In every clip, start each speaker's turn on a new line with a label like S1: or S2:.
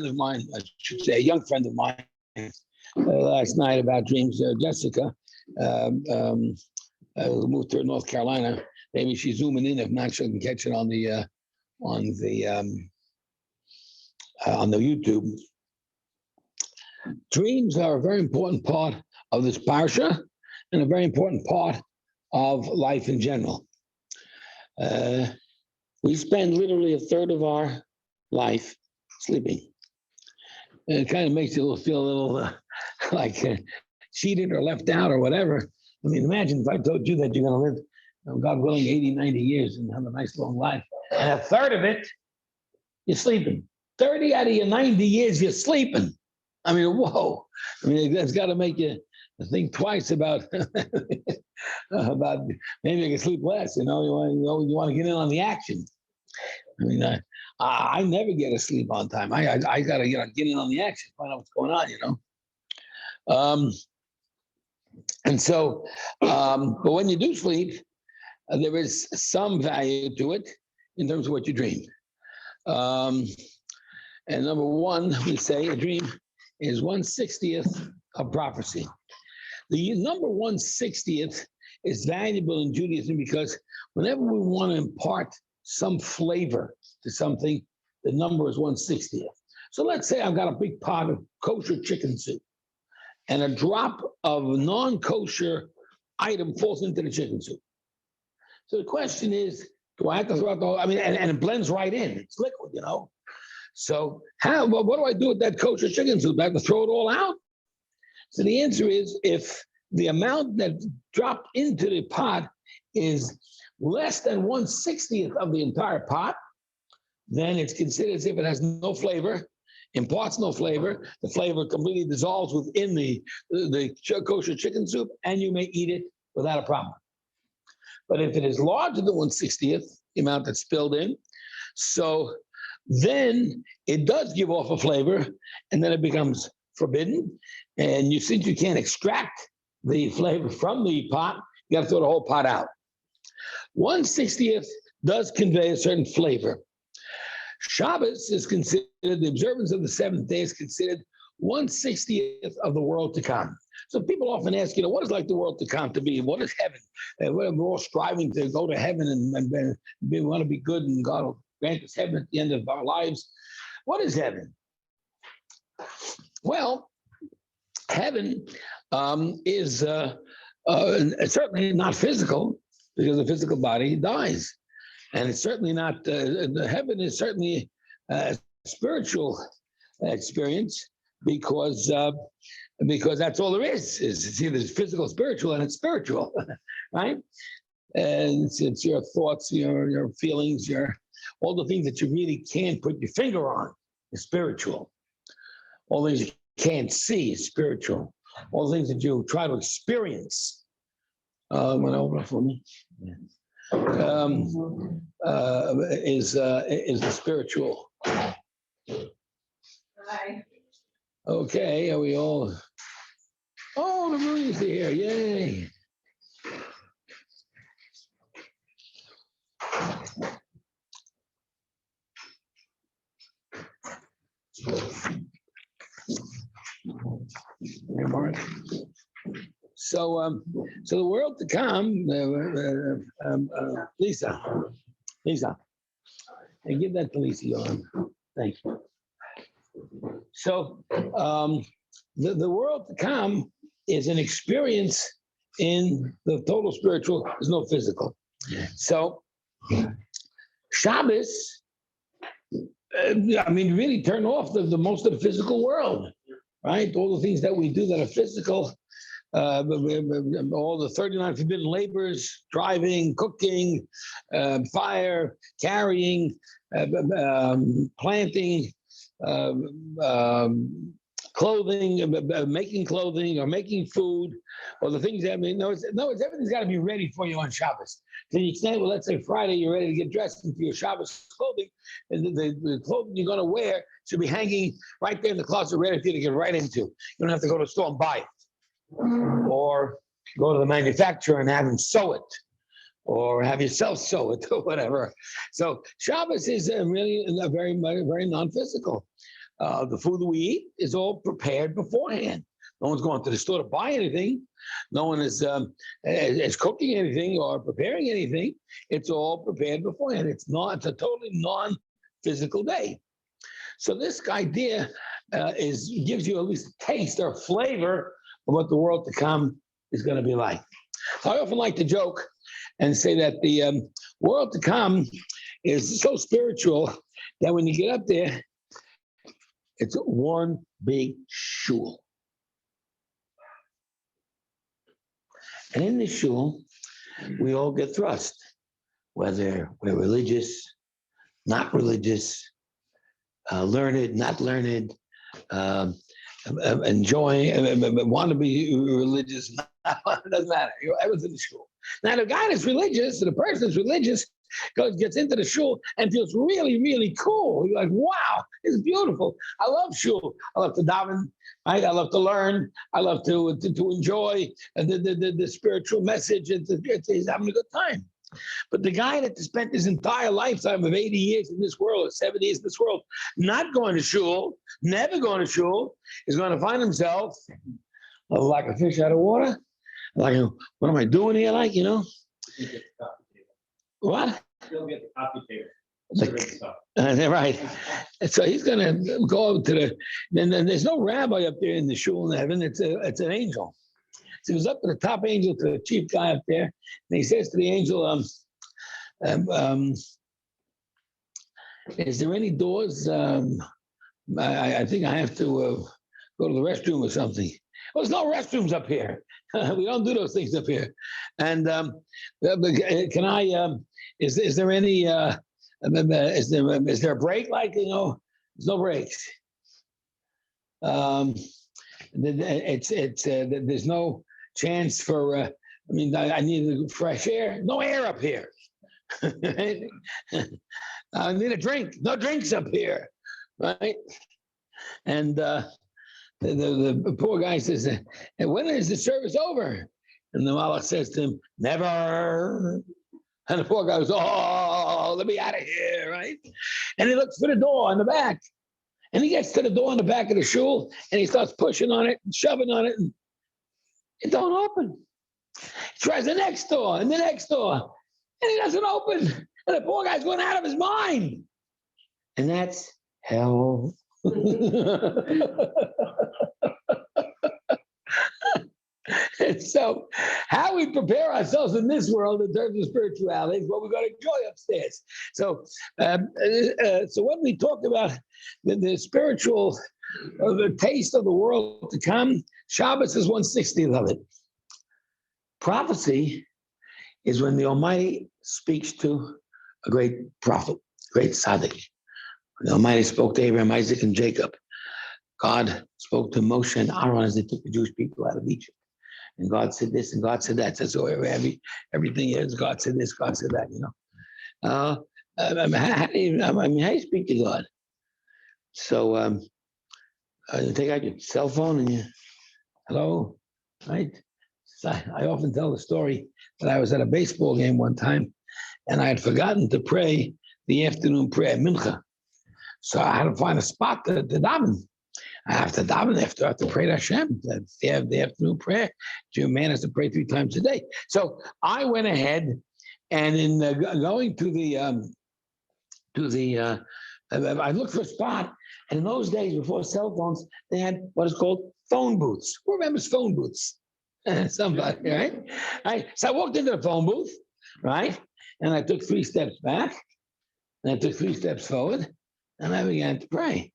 S1: of mine, I should say, a young friend of mine, last night about dreams. Jessica, who moved to North Carolina. Maybe she's zooming in. If not, she can catch it on the YouTube. Dreams are a very important part of this Parsha and a very important part of life in general. We spend literally a third of our life sleeping. And it kind of makes you feel a little like cheated or left out or whatever. I mean, imagine if I told you that you're going to live, God willing, 80, 90 years and have a nice long life. And a third of it, you're sleeping. 30 out of your 90 years, you're sleeping. I mean, whoa. I mean, that's got to make you think twice about about maybe I can sleep less. You want to get in on the action. I mean, I never get to sleep on time. I got to get in on the action, find out what's going on. And so, but when you do sleep, there is some value to it in terms of what you dream. And number one, we say a dream is 1/60th of prophecy. The number 1/60th is valuable in Judaism because whenever we want to impart some flavor to something, the number is 1/60th. So let's say I've got a big pot of kosher chicken soup and a drop of non-kosher item falls into the chicken soup. So the question is, do I have to throw out the whole, and it blends right in, it's liquid, So what do I do with that kosher chicken soup? Do I have to throw it all out? So the answer is, if the amount that dropped into the pot is less than 1/60th of the entire pot, then it's considered as if it has no flavor, imparts no flavor. The flavor completely dissolves within the kosher chicken soup, and you may eat it without a problem. But if it is larger than 1/60th, the amount that's spilled in, so then it does give off a flavor, and then it becomes forbidden. And since you can't extract the flavor from the pot, you got to throw the whole pot out. 1/60th does convey a certain flavor. Shabbos is considered, the observance of the seventh day is considered 1/60th of the world to come. So people often ask, what is like the world to come to be? What is heaven? We're all striving to go to heaven and we want to be good, and God will grant us heaven at the end of our lives. What is heaven? Well, heaven is certainly not physical, because the physical body dies. And it's certainly not, heaven is certainly a spiritual experience, because that's all there is. It's either physical, spiritual, and it's spiritual, right? And it's your thoughts, your feelings, all the things that you really can't put your finger on is spiritual. All the things you can't see is spiritual. All the things that you try to experience. Want to open up for me? Yeah. Is the spiritual.
S2: Hi.
S1: Okay, are we all? Oh, the Marie's here! Yay! So the world to come, Lisa, and give that to Lisa, Yohan. Thank you. So the world to come is an experience in the total spiritual. There's no physical. So Shabbos, really turn off the most of the physical world, right? All the things that we do that are physical. All the 39 forbidden labors, driving, cooking, fire, carrying, planting, clothing, making clothing or making food, or the things that everything's got to be ready for you on Shabbos. To the extent, let's say Friday, you're ready to get dressed into your Shabbos clothing, and the clothing you're going to wear should be hanging right there in the closet, ready for you to get right into. You don't have to go to the store and buy it, or go to the manufacturer and have him sew it, or have yourself sew it, or whatever. So Shabbos is really a very, very non-physical. The food that we eat is all prepared beforehand. No one's going to the store to buy anything. No one is cooking anything or preparing anything. It's all prepared beforehand. It's a totally non-physical day. So this idea gives you at least a taste or flavor of what the world to come is going to be like. So I often like to joke and say that the world to come is so spiritual that when you get up there, it's one big shul. And in the shul, we all get thrust, whether we're religious, not religious, learned, not learned, enjoying, want to be religious, it doesn't matter. Everyone's in the shul. Now, the guy that's religious, the person that's religious, gets into the shul and feels really, really cool. You're like, wow, it's beautiful. I love shul. I love to daven. Right? I love to learn. I love to enjoy the spiritual message. He's having a good time. But the guy that spent his entire lifetime of 80 years in this world, or 70 years in this world, not going to shul, never going to shul, is going to find himself like a fish out of water. Like, what am I doing here? Like, what?
S2: He'll get the coffee table.
S1: Right. And so he's going to go up to then there's no rabbi up there in the shul in heaven. It's an angel. So he goes up to the top angel, to the chief guy up there, and he says to the angel, is there any doors? I think I have to go to the restroom or something. Well, there's no restrooms up here. We don't do those things up here. And can I? Is there any? Is there a break? Like, there's no breaks. There's no chance for. I need fresh air. No air up here. I need a drink. No drinks up here, right? And the poor guy says, "And when is the service over?" And the Malach says to him, "Never." And the poor guy goes, "Oh, let me out of here," right? And he looks for the door in the back. And he gets to the door in the back of the shul, and he starts pushing on it and shoving on it, and it don't open. He tries the next door and the next door, and it doesn't open. And the poor guy's going out of his mind. And that's hell. And so how we prepare ourselves in this world in terms of spirituality is what we're going to enjoy upstairs. So so when we talk about the spiritual, the taste of the world to come, Shabbos is 1/60th of it. Prophecy is when the Almighty speaks to a great prophet, great tzaddik. The Almighty spoke to Abraham, Isaac, and Jacob. God spoke to Moshe and Aaron as they took the Jewish people out of Egypt. And God said this, and God said that. That's why everything is. God said this, God said that. How do you speak to God? So you take out your cell phone and you, hello, right? So I often tell the story that I was at a baseball game one time, and I had forgotten to pray the afternoon prayer, mincha. So I had to find a spot to daven. I have to daven after. I have to pray to Hashem. That's the afternoon prayer. Man has to pray 3 times a day. So I went ahead, and in going to the, I looked for a spot. And in those days, before cell phones, they had what is called phone booths. Who remembers phone booths? Somebody, right? So I walked into the phone booth, right? And I took 3 steps back, and I took 3 steps forward, and I began to pray.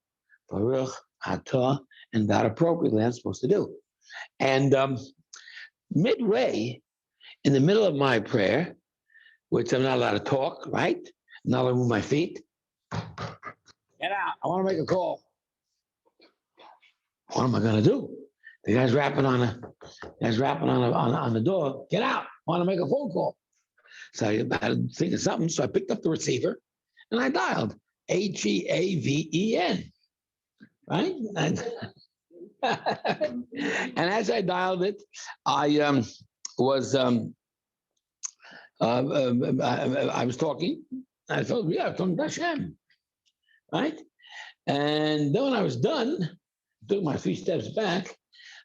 S1: Baruch atah, and that appropriately I'm supposed to do. And midway, in the middle of my prayer, which I'm not allowed to talk, right? I'm not allowed to move my feet. Get out! I want to make a call. What am I going to do? The guy's rapping on the door. Get out! I want to make a phone call. So I had to think of something. So I picked up the receiver and I dialed HEAVEN. Right? And as I dialed it, I was talking. I thought, I'm talking to Hashem, right? And then when I was done, took my 3 steps back.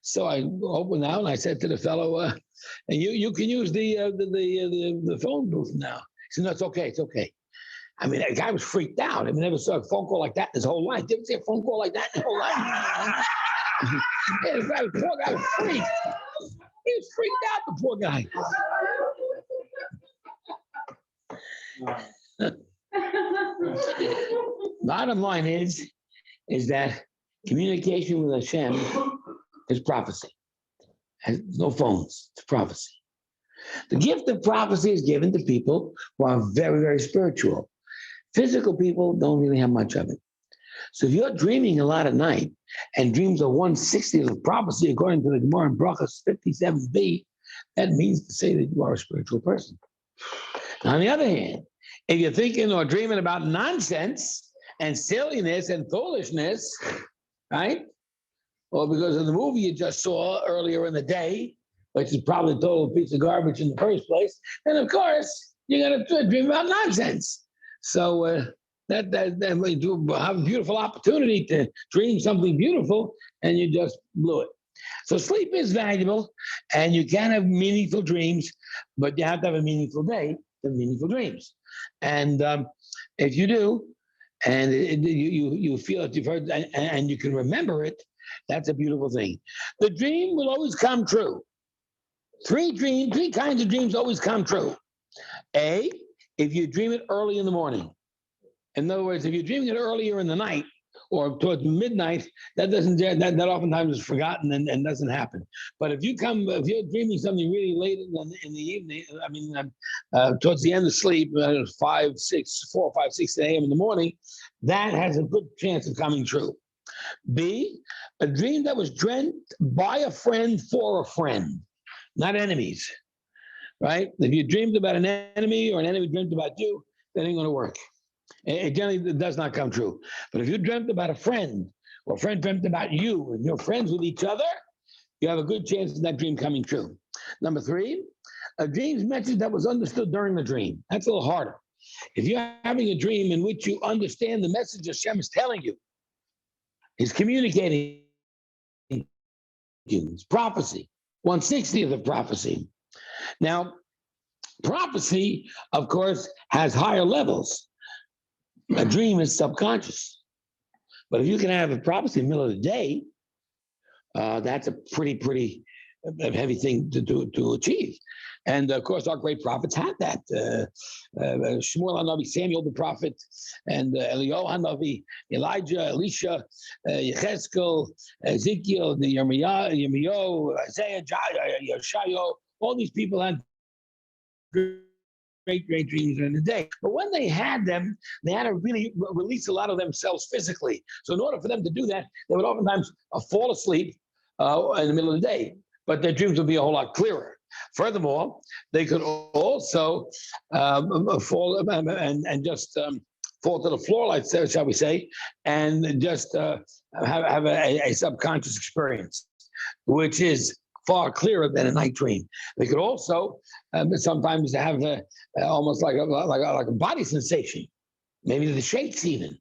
S1: So I opened out and I said to the fellow, and you can use the phone booth now. He said, no, it's okay, it's okay. I mean, that guy was freaked out. I mean, never saw a phone call like that in his whole life. Didn't see a phone call like that in his whole life. Yeah, the poor guy was freaked. He was freaked out, the poor guy. Bottom line is that communication with Hashem is prophecy. Has no phones, it's prophecy. The gift of prophecy is given to people who are very, very spiritual. Physical people don't really have much of it. So if you're dreaming a lot at night, and dreams are 1/60th of prophecy, according to the Gemorah Brochos 57b, that means to say that you are a spiritual person. Now, on the other hand, if you're thinking or dreaming about nonsense and silliness and foolishness, right? Or because of the movie you just saw earlier in the day, which is probably a total piece of garbage in the first place, then of course you're going to dream about nonsense. So that we do have a beautiful opportunity to dream something beautiful, and you just blew it. So sleep is valuable, and you can have meaningful dreams, but you have to have a meaningful day to have meaningful dreams. And if you do, and you feel that you've heard and you can remember it, that's a beautiful thing. The dream will always come true. Three kinds of dreams always come true. A, if you dream it early in the morning. In other words, if you're dreaming it earlier in the night or towards midnight, that oftentimes is forgotten and doesn't happen. But if you're dreaming something really late in the evening, towards the end of sleep, 4 or 5, 6 a.m. in the morning, that has a good chance of coming true. B, a dream that was dreamt by a friend for a friend, not enemies, right? If you dreamed about an enemy or an enemy dreamt about you, that ain't going to work. It generally does not come true. But if you dreamt about a friend, or a friend dreamt about you, and you're friends with each other, you have a good chance of that dream coming true. Number 3, a dream's message that was understood during the dream. That's a little harder. If you're having a dream in which you understand the message Hashem is telling you, He's communicating to you, it's prophecy, 1/60th of prophecy. Now, prophecy, of course, has higher levels. A dream is subconscious. But if you can have a prophecy in the middle of the day, that's a pretty heavy thing to achieve. And of course, our great prophets had that. Shmuel HaNavi, Samuel the prophet, and Eliyahu HaNavi, Elijah, Elisha, Yechezkel, Ezekiel, Yirmiyahu, Isaiah, Yeshayahu, all these people had great dreams during the day. But when they had them, they had to really release a lot of themselves physically. So in order for them to do that, they would oftentimes fall asleep in the middle of the day, but their dreams would be a whole lot clearer. Furthermore, they could also fall and just fall to the floor, like shall we say, and just have a subconscious experience, which is far clearer than a night dream. They could also sometimes have almost like a body sensation, maybe the shakes even,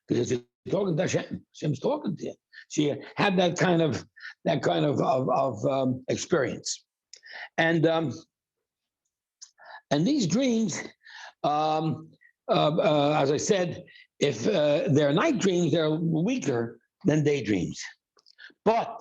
S1: because you're talking to Hashem. Hashem's talking to you. So you had that kind of experience, and these dreams, as I said, if they're night dreams, they're weaker than daydreams. But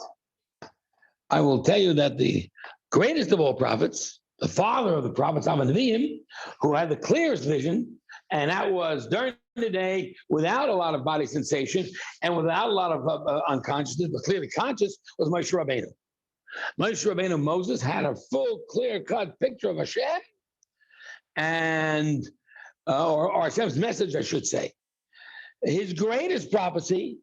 S1: I will tell you that the greatest of all prophets, the father of the prophets, Nevi'im, who had the clearest vision, and that was during the day without a lot of body sensation and without a lot of unconsciousness, but clearly conscious, was Moshe Rabbeinu. Moshe Rabbeinu, Moses, had a full, clear-cut picture of Hashem, and or Hashem's message, I should say. His greatest prophecy,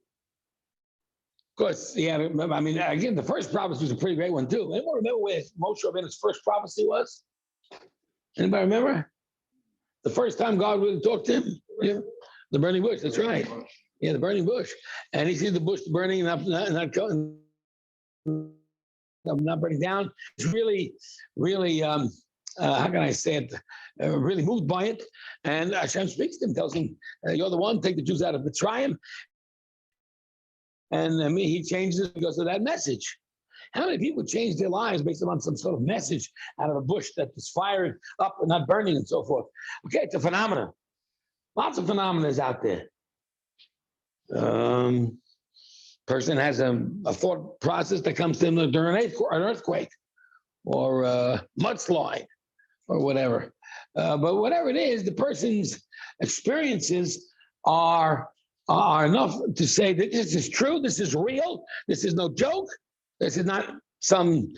S1: of course, again, the first prophecy was a pretty great one too. Anyone remember where Moshe Rabbeinu's first prophecy was? Anybody remember? The first time God really talked to him? Yeah. The burning bush, that's right. Yeah, the burning bush. And he sees the bush burning and not burning down. It's really, how can I say it? Really moved by it. And Hashem speaks to him, tells him, you're the one, take the Jews out of Mitzrayim. and he changes it because of that message. How many people change their lives based on some sort of message out of a bush that is fired up and not burning and so forth? Okay, it's a phenomenon. Lots of phenomena out there. Person has a thought process that comes to them during an earthquake or a mudslide or whatever. But whatever it is, the person's experiences are enough to say that this is true, this is real, this is no joke, this is not some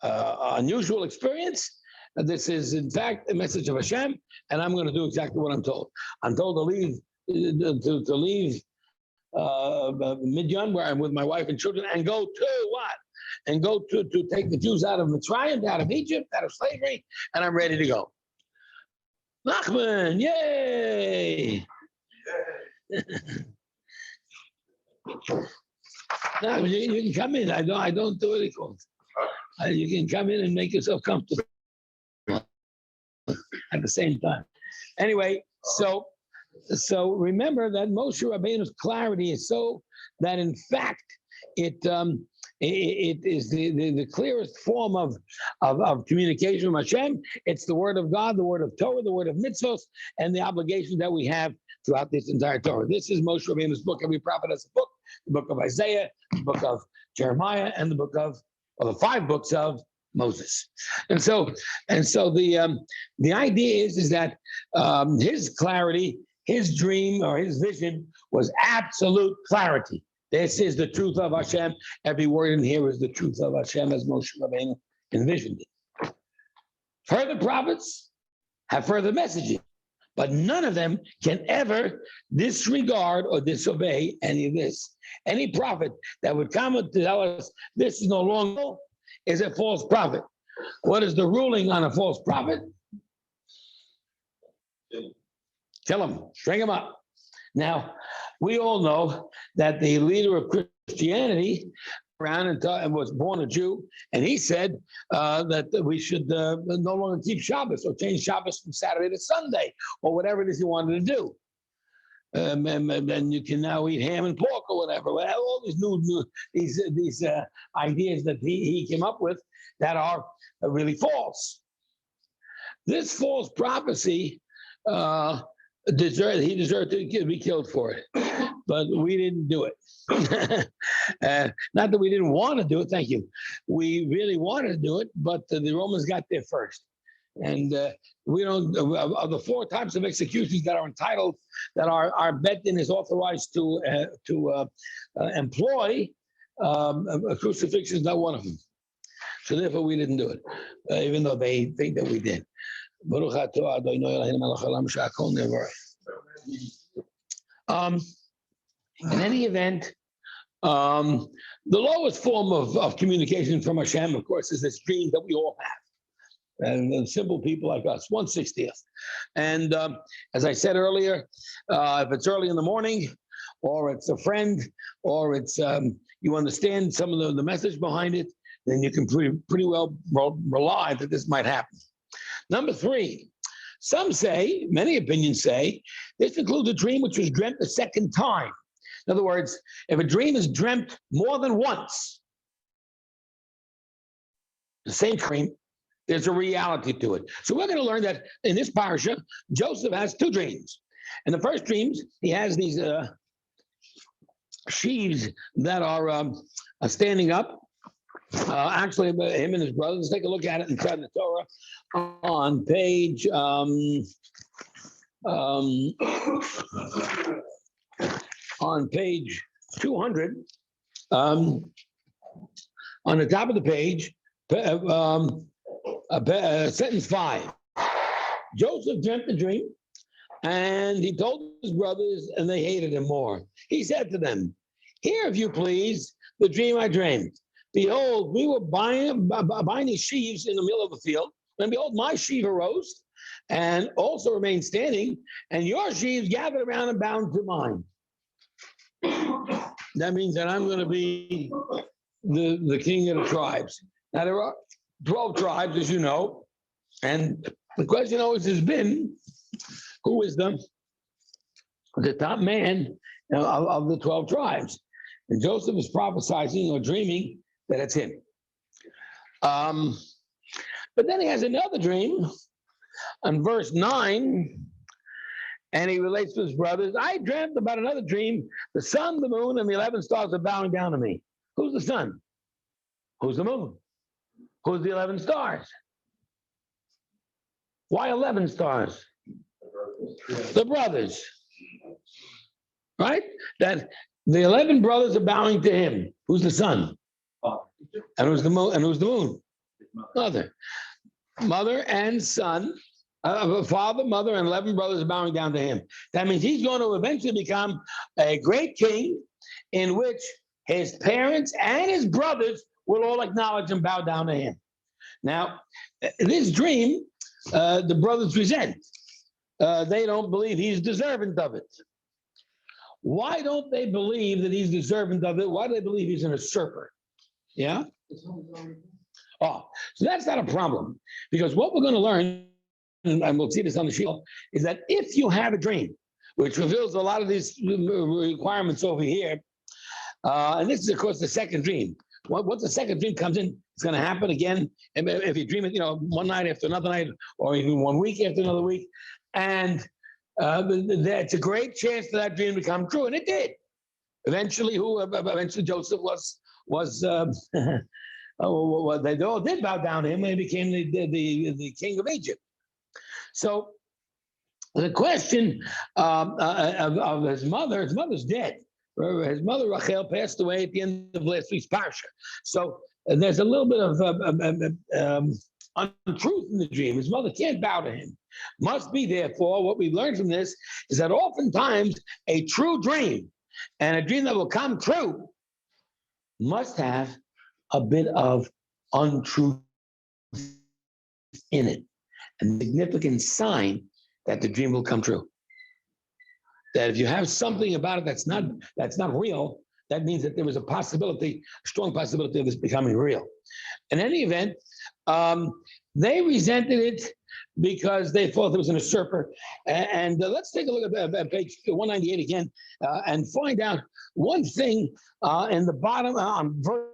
S1: unusual experience. This is, in fact, a message of Hashem, and I'm going to do exactly what I'm told. I'm told to leave Midian, where I'm with my wife and children, and go to what? And go to take the Jews out of Mitzrayim, out of Egypt, out of slavery, and I'm ready to go. Nachman, yay! No, you can come in. I don't do it. You can come in and make yourself comfortable at the same time. Anyway, so remember that Moshe Rabbeinu's clarity is so that in fact it is the clearest form of communication with Hashem. It's the word of God, the word of Torah, the word of mitzvos, and the obligations that we have throughout this entire Torah. This is Moshe Rabbeinu's book. Every prophet has a book: the book of Isaiah, the book of Jeremiah, and the book of the 5 books of Moses. And so the idea is that his clarity, his dream or his vision was absolute clarity. This is the truth of Hashem. Every word in here is the truth of Hashem as Moshe Rabbeinu envisioned it. Further prophets have further messages, but none of them can ever disregard or disobey any of this. Any prophet that would come and tell us this is no longer is a false prophet. What is the ruling on a false prophet? Kill him, string him up. Now, we all know that the leader of Christianity around and was born a Jew, and he said that we should no longer keep Shabbos or change Shabbos from Saturday to Sunday or whatever it is he wanted to do. And you can now eat ham and pork or whatever. All these these ideas that he came up with that are really false. This false prophecy he deserved to be killed for it, but we didn't do it. Not that we didn't want to do it. Thank you. We really wanted to do it, but the Romans got there first. And we don't, of the 4 types of executions that are entitled, that our Bet Din is authorized to employ, a crucifixion is not one of them. So therefore we didn't do it, even though they think that we did. In any event, the lowest form of communication from Hashem, of course, is this dream that we all have. And simple people like us, 1/60th. And as I said earlier, if it's early in the morning, or it's a friend, or it's you understand some of the message behind it, then you can pretty well rely that this might happen. Number 3, some say, many opinions say, this includes a dream which was dreamt a second time. In other words, if a dream is dreamt more than once, the same dream, there's a reality to it. So we're going to learn that in this Parsha, Joseph has 2 dreams. In the first dreams, he has these sheaves that are standing up. Actually, him and his brothers. Let's take a look at it inside the Torah on page on page 200. On the top of the page, sentence 5. Joseph dreamt a dream, and he told his brothers, and they hated him more. He said to them, "Hear, if you please, the dream I dreamed. Behold, we were buying these sheaves in the middle of the field, and behold, my sheaf arose and also remained standing, and your sheaves gathered around and bound to mine." That means that I'm going to be the king of the tribes. Now, there are 12 tribes, as you know, and the question always has been, who is the top man of the 12 tribes. And Joseph is prophesying or dreaming that it's him. But then he has another dream on verse 9, and he relates to his brothers. I dreamt about another dream. The sun, the moon, and the 11 stars are bowing down to me. Who's the sun? Who's the moon? Who's the 11 stars? Why 11 stars? The brothers. Right? That the 11 brothers are bowing to him. Who's the sun? And who's the moon? And who's the moon? Mother. Mother and son. Father, mother, and 11 brothers are bowing down to him. That means he's going to eventually become a great king in which his parents and his brothers will all acknowledge and bow down to him. Now, this dream, the brothers resent. They don't believe he's deserving of it. Why don't they believe that he's deserving of it? Why do they believe he's an usurper? Yeah? Oh, so that's not a problem. Because what we're going to learn, and we'll see this on the sheet, is that if you have a dream, which reveals a lot of these requirements over here, and this is, of course, the second dream. Once the second dream comes in, it's going to happen again. And if you dream it, one night after another night, or even 1 week after another week, and it's a great chance for that dream to come true, and it did. Eventually, Joseph was they all did bow down to him when he became the king of Egypt. So the question of his mother's dead. His mother Rachel passed away at the end of last week's Parsha. So there's a little bit of untruth in the dream. His mother can't bow to him. Must be, therefore, what we learned from this is that oftentimes a true dream and a dream that will come true must have a bit of untruth in it, a significant sign that the dream will come true. That if you have something about it that's not real, that means that there was a strong possibility of this becoming real. In any event, they resented it because they thought there was an usurper. And let's take a look at page 198 again and find out one thing in the bottom on verse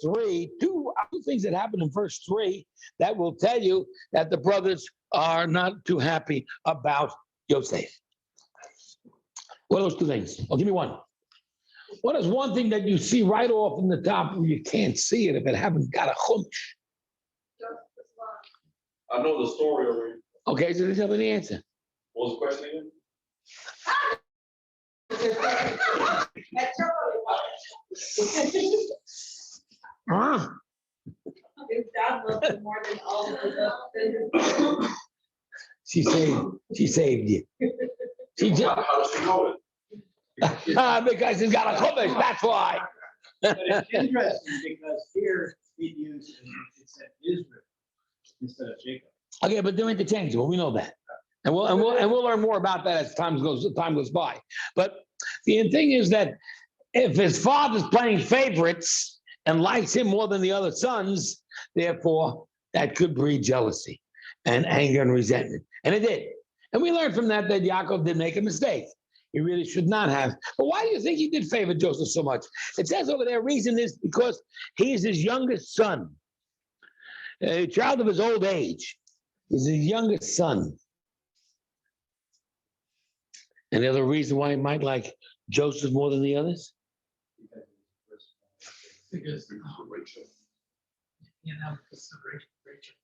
S1: 3, two things that happen in verse 3 that will tell you that the brothers are not too happy about Yosef. What are those two things? Give me one. What is one thing that you see right off in the top where you can't see it if it haven't got a chumch?
S2: I know the story already.
S1: Okay, so tell me the answer.
S2: What was the question again?
S3: God loves you more than all of us.
S1: She saved you.
S2: How does she know it?
S1: Because he's got a chumash, that's why.
S4: But it's interesting because here it used, it said Israel instead of Jacob.
S1: Okay, but they're interchangeable. We know that, and we'll learn more about that as time goes by. But the thing is that if his father's playing favorites and likes him more than the other sons, therefore that could breed jealousy and anger and resentment, and it did. And we learned from that Yaakov did make a mistake. He really should not have. But why do you think he did favor Joseph so much? It says over there, reason is because he is his youngest son, a child of his old age. He's his youngest son. Any other reason why he might like Joseph more than the others?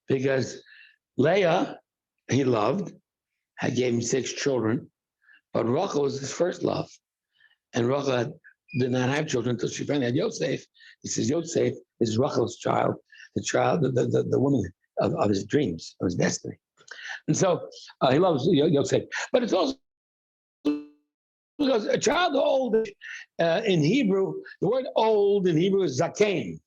S1: Because Leah, he loved, gave him 6 children, but Rachel was his first love. And Rachel did not have children until she finally had Yosef. He says, Yosef is Rachel's child, the woman of his dreams, of his destiny. And so he loves Yosef. But it's also because a child old in Hebrew, the word old in Hebrew is zaken.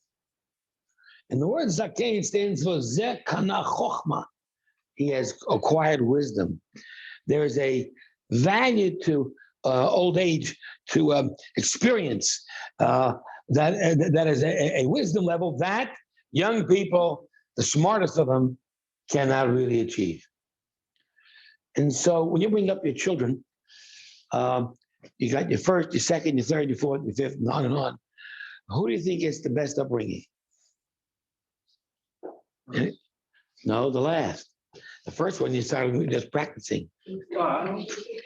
S1: And the word zaken stands for zeh kana chokhmah. He has acquired wisdom. There is a value to old age, to experience that is a wisdom level that young people, the smartest of them, cannot really achieve. And so when you bring up your children, You got your first, your second, your third, your fourth, your fifth, and on and on. Who do you think gets the best upbringing? No, the last. The first one you started just practicing,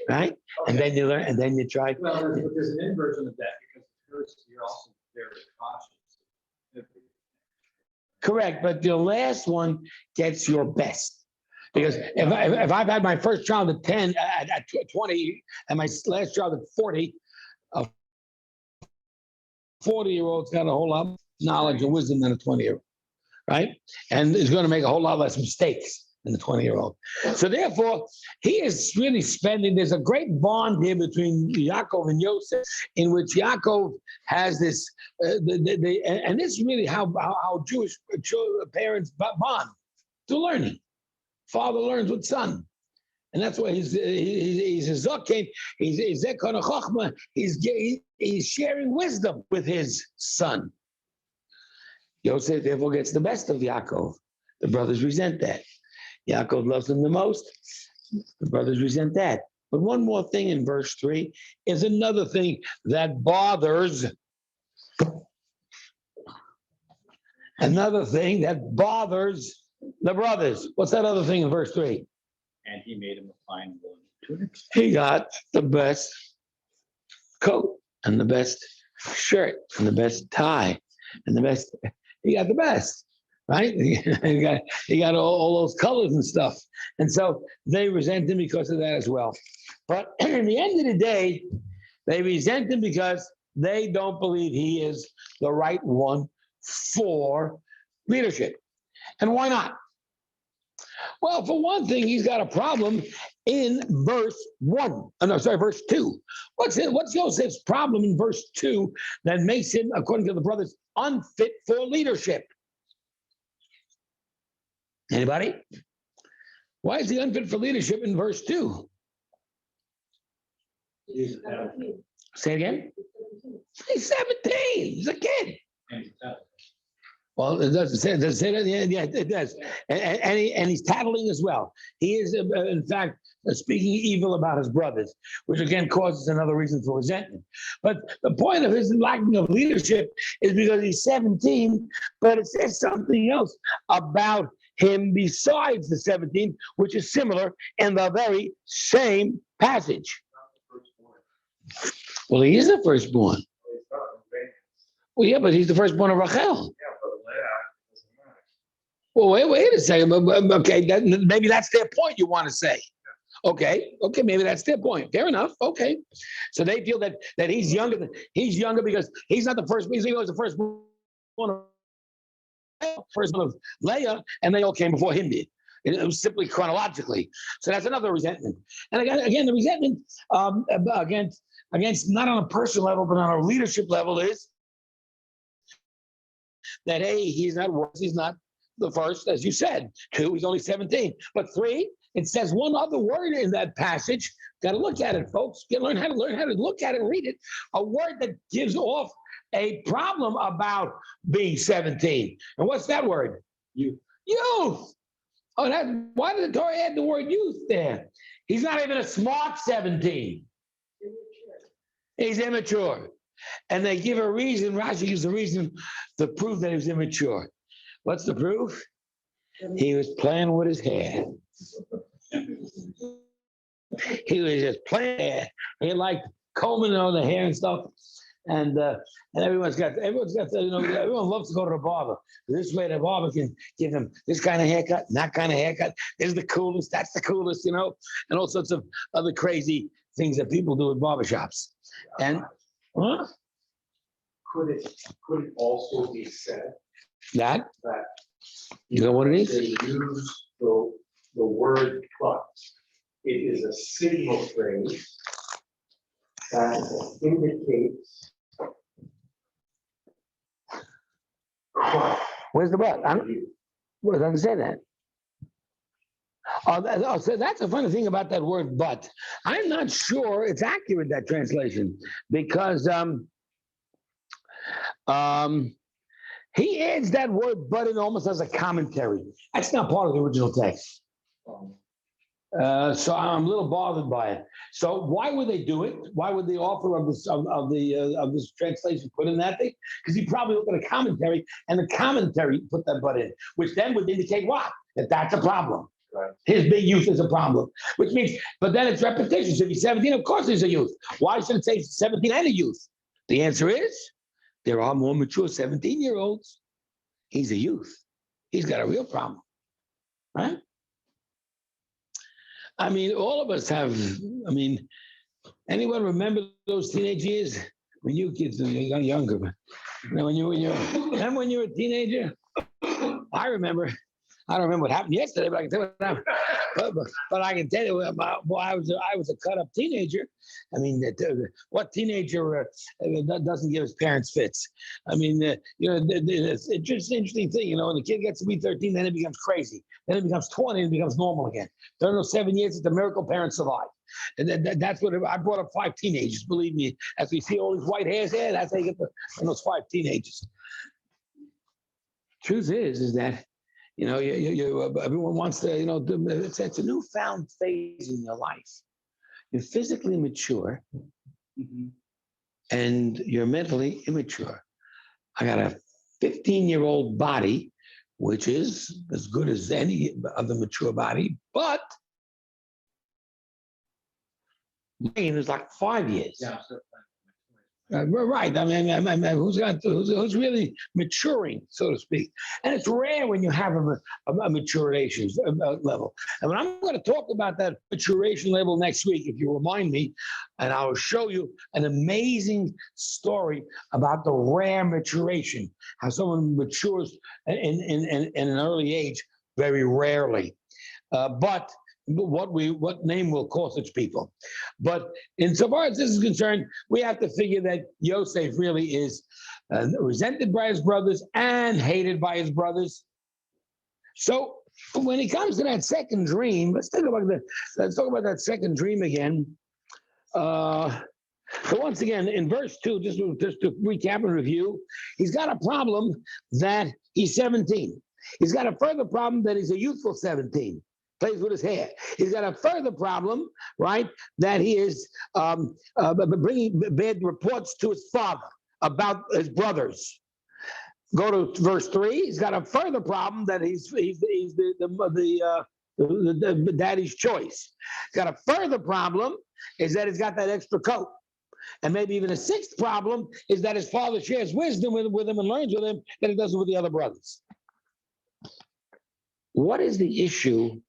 S1: right? And then you learn, and then you try.
S4: Well, there's an inversion of that because first you're also very cautious.
S1: Correct, but the last one gets your best. Because if I've had my first child at 10, at 20, and my last child at 40, a 40-year-old's got a whole lot of knowledge and wisdom than a 20-year-old, right? And is going to make a whole lot less mistakes than the 20-year-old. So therefore, he is really spending, there's a great bond here between Yaakov and Yosef, in which Yaakov has this, and this is really how Jewish parents bond through learning. Father learns with son. And that's why he's a Zokin, he's Zekon Chochma, he's sharing wisdom with his son. Yosef therefore gets the best of Yaakov. The brothers resent that. Yaakov loves him the most. The brothers resent that. But one more thing in verse 3 is another thing that bothers. Another thing that bothers the brothers. What's that other thing in verse 3?
S4: And he made him a fine woolen tunic.
S1: He got the best coat and the best shirt and the best tie and the best. He got the best, right? He got all those colors and stuff. And so they resent him because of that as well. But in the end of the day, they resent him because they don't believe he is the right one for leadership. And why not? Well, for one thing, he's got a problem in verse 2. What's Yosef's problem in verse 2 that makes him, according to the brothers, unfit for leadership? Anybody? Why is he unfit for leadership in verse 2? Say it again. He's 17. He's a kid. Well, it doesn't say that. Yeah, it does. And he's tattling as well. He is, in fact, speaking evil about his brothers, which again causes another reason for resentment. But the point of his lacking of leadership is because he's 17, but it says something else about him besides the 17, which is similar in the very same passage. Well, he is the firstborn. Well, yeah, but he's the firstborn of Rachel. Well, wait a second. Okay, maybe that's their point you want to say. Okay, maybe that's their point. Fair enough. Okay, so they feel that he's younger. He's younger because he's not the first. He was the firstborn of Leah, and they all came before him did. It was simply chronologically. So that's another resentment. And again, the resentment against not on a personal level, but on a leadership level is that hey, he's not the first, as you said. 2, he's only 17. But 3, it says one other word in that passage. Got to look at it, folks. Learn how to look at it and read it. A word that gives off a problem about being 17. And what's that word? Youth. Oh, why did the Torah add the word youth there? He's not even a smart 17. He's immature. And they give a reason, Rashi gives a reason to prove that he was immature. What's the proof? He was playing with his hair. He was just playing. He liked combing on the hair and stuff. And everyone's got everyone loves to go to the barber. This way the barber can give him this kind of haircut, and that kind of haircut. This is the coolest, that's the coolest, and all sorts of other crazy things that people do at barbershops. And
S2: Could it also be said
S1: that
S2: that
S1: you know what it is?
S2: they use the word but? It is a signal phrase that indicates
S1: Where's the but? What does I say that? So that's a funny thing about that word but. I'm not sure it's accurate, that translation, because he adds that word but in almost as a commentary. That's not part of the original text. So I'm a little bothered by it. So why would they do it? Why would the author of this translation put in that thing? Because he probably looked at a commentary, and the commentary put that but in, which then would indicate what? That that's a problem.
S2: Right.
S1: His big youth is a problem, which means, but then it's repetition. So if he's 17, of course he's a youth. Why should it say 17 and a youth? The answer is there are more mature 17-year-olds. He's a youth. He's got a real problem, right? I mean, all of us have, anyone remember those teenage years? When you kids were younger, but when you were a teenager, I don't remember what happened yesterday, but I can tell you what happened. But I can tell you, I was a cut-up teenager. I mean, what teenager doesn't give his parents fits? I mean, it's just an interesting thing. When the kid gets to be 13, then it becomes crazy. Then it becomes 20, and it becomes normal again. During those 7 years, it's a miracle parents survive. And that's what I brought up 5 teenagers. Believe me, as we see all these white hairs here, that's how you get those 5 teenagers. Truth is that. Everyone wants to, it's a newfound phase in your life. You're physically mature, and you're mentally immature. I got a 15-year-old body, which is as good as any other mature body, but brain is like 5 years.
S4: Yeah,
S1: Right. I mean, who's really maturing, so to speak? And it's rare when you have a maturation level. And when I'm going to talk about that maturation level next week, if you remind me, and I will show you an amazing story about the rare maturation, how someone matures in an early age very rarely. But what name will call such people? But insofar as this is concerned, we have to figure that Yosef really is resented by his brothers and hated by his brothers. So when it comes to that second dream, let's talk about that second dream again. So once again, in verse 2, just to recap and review, he's got a problem that he's 17. He's got a further problem that he's a youthful 17. Plays with his hair. He's got a further problem, right, that he is bringing bad reports to his father about his brothers. Go to verse 3. He's got a further problem that he's the daddy's choice. He's got a further problem is that he's got that extra coat. And maybe even a 6th problem is that his father shares wisdom with him and learns with him that he doesn't with the other brothers. What is the issue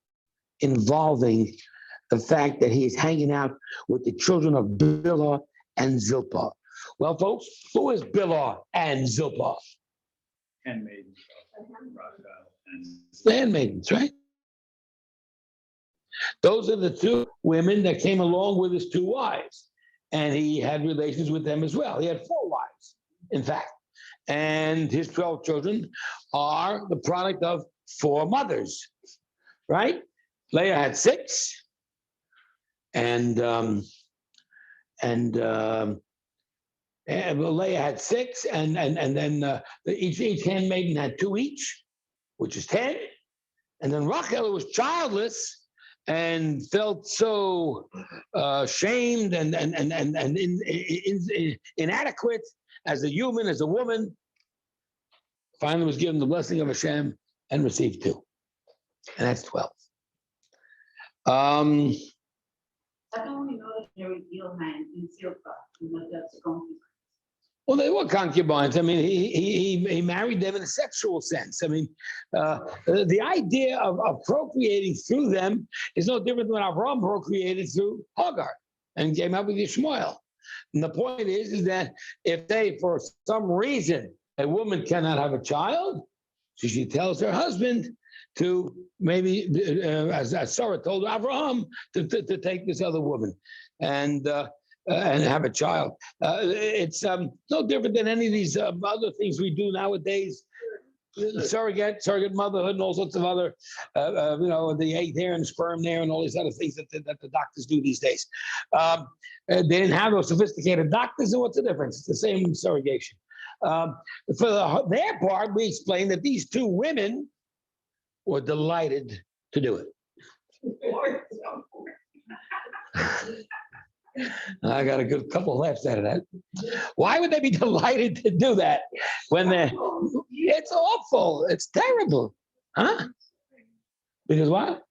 S1: involving the fact that he is hanging out with the children of Bilhah and Zilpah? Well, folks, who is Bilhah and Zilpah?
S4: handmaidens.
S1: The handmaidens, right? Those are the 2 women that came along with his 2 wives. And he had relations with them as well. He had 4 wives, in fact. And his 12 children are the product of 4 mothers, right? Leah had 6, and Leah had 6, and then each handmaiden had 2 each, which is 10. And then Rachel was childless and felt so shamed and inadequate as a human, as a woman. Finally, was given the blessing of Hashem and received 2, and that's 12.
S3: How come we know that there was Bilhah in Zilpah, that's concubines?
S1: Well, they were concubines. I mean, he married them in a sexual sense. I mean, the idea of procreating through them is no different than Avraham procreated through Hagar and came up with Ishmael. And the point is that if they, for some reason, a woman cannot have a child, so she tells her husband to maybe, as Sarah told Avraham, to take this other woman and have a child. It's no different than any of these other things we do nowadays. Surrogate motherhood and all sorts of other, the egg there and sperm there and all these other things that the doctors do these days. They didn't have those sophisticated doctors, and what's the difference? It's the same surrogation. For their part, we explained that these 2 women were delighted to do it. I got a good couple laughs out of that. Why would they be delighted to do that when they're? It's awful. It's terrible, huh? Because what?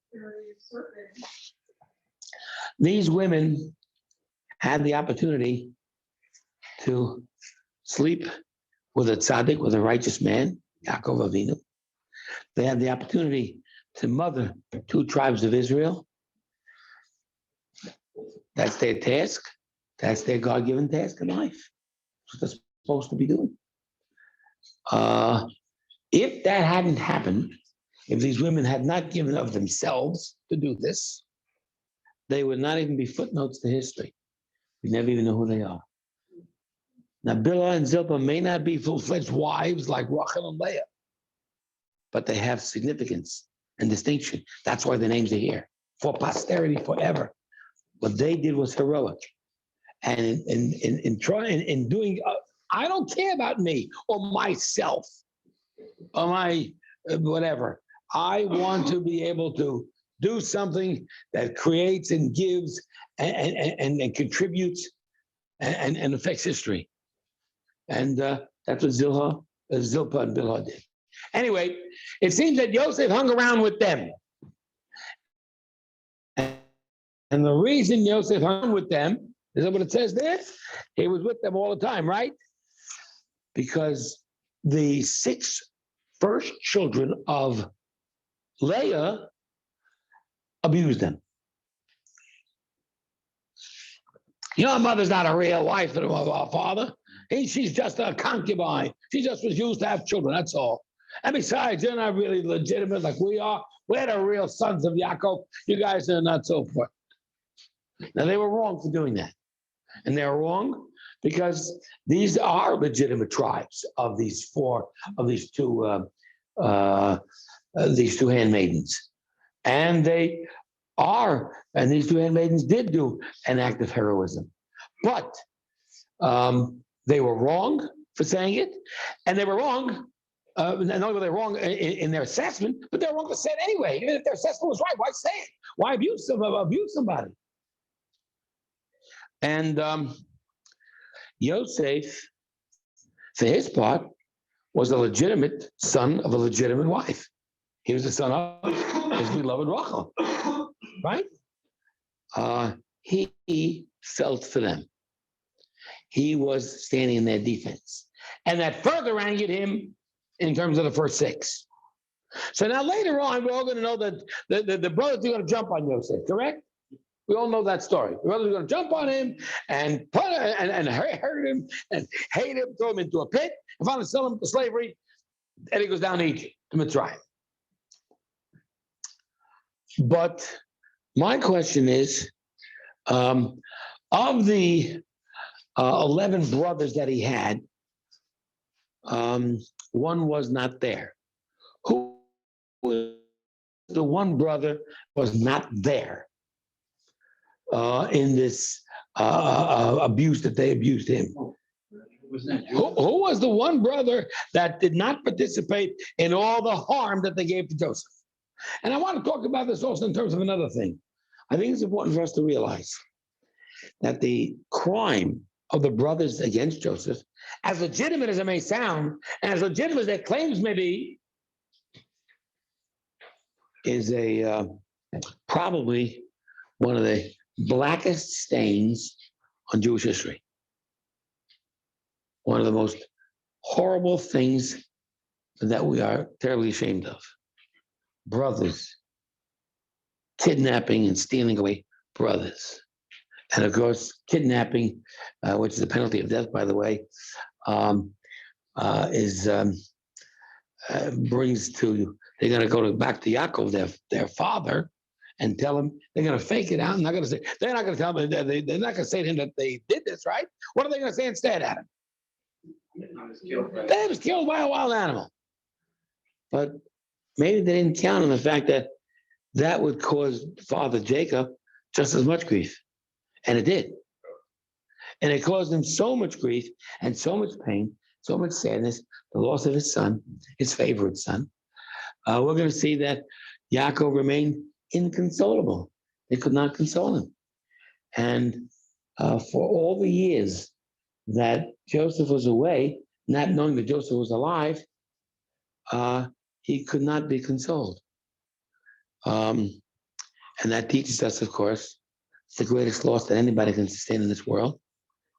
S1: These women had the opportunity to sleep with a tzaddik, with a righteous man, Yaakov Avinu. They had the opportunity to mother 2 tribes of Israel. That's their task. That's their God-given task in life. That's what they're supposed to be doing. If that hadn't happened, if these women had not given of themselves to do this, they would not even be footnotes to history. We never even know who they are. Now, Bilhah and Zilpah may not be full-fledged wives like Rachel and Leah, but they have significance and distinction. That's why the names are here, for posterity forever. What they did was heroic. And in doing, I don't care about me or myself or my whatever. I want to be able to do something that creates and gives and contributes and affects history. And that's what Zilpah and Bilhah did. Anyway, it seems that Yosef hung around with them. And the reason Yosef hung with them, is that what it says there? He was with them all the time, right? Because the 6 first children of Leah abused them. You know, our mother's not a real wife of our father. She's just a concubine. She just was used to have children, that's all. And besides, they're not really legitimate like we are. We're the real sons of Yaakov. You guys are not so forth. Now, they were wrong for doing that. And they're wrong because these are legitimate tribes of these two handmaidens. And they are, and these 2 handmaidens did do an act of heroism. But they were wrong for saying it, and they were wrong. Not only were they wrong in their assessment, but they were wrong to say it anyway. Even if their assessment was right, why say it? Why abuse somebody? And Yosef, for his part, was a legitimate son of a legitimate wife. He was the son of his beloved Rachel, right? He felt for them. He was standing in their defense. And that further angered him in terms of the first 6. So now later on, we're all going to know that the brothers are going to jump on Yosef, correct? We all know that story. The brothers are going to jump on him and hurt him and hate him, throw him into a pit, and finally sell him to slavery. And he goes down to Egypt, to Mitzrayim. But my question is, of the 11 brothers that he had, one was not there. Who was the one brother was not there in this abuse that they abused him? Who was the one brother that did not participate in all the harm that they gave to Joseph? And I want to talk about this also in terms of another thing. I think it's important for us to realize that the crime of the brothers against Joseph, as legitimate as it may sound, and as legitimate as their claims may be, is probably one of the blackest stains on Jewish history. One of the most horrible things that we are terribly ashamed of. Brothers kidnapping and stealing away brothers. And of course, kidnapping, which is a penalty of death, by the way, brings to, they're going to go back to Yaakov, their father, and tell him, they're going to fake it out. And they're not going to tell him, they're not going to say to him that they did this, right? What are they going to say instead, Adam? They was killed by a wild animal. But maybe they didn't count on the fact that that would cause Father Jacob just as much grief. And it did. And it caused him so much grief and so much pain, so much sadness, the loss of his son, his favorite son. We're going to see that Yaakov remained inconsolable. They could not console him. And for all the years that Joseph was away, not knowing that Joseph was alive, he could not be consoled. And that teaches us, of course, the greatest loss that anybody can sustain in this world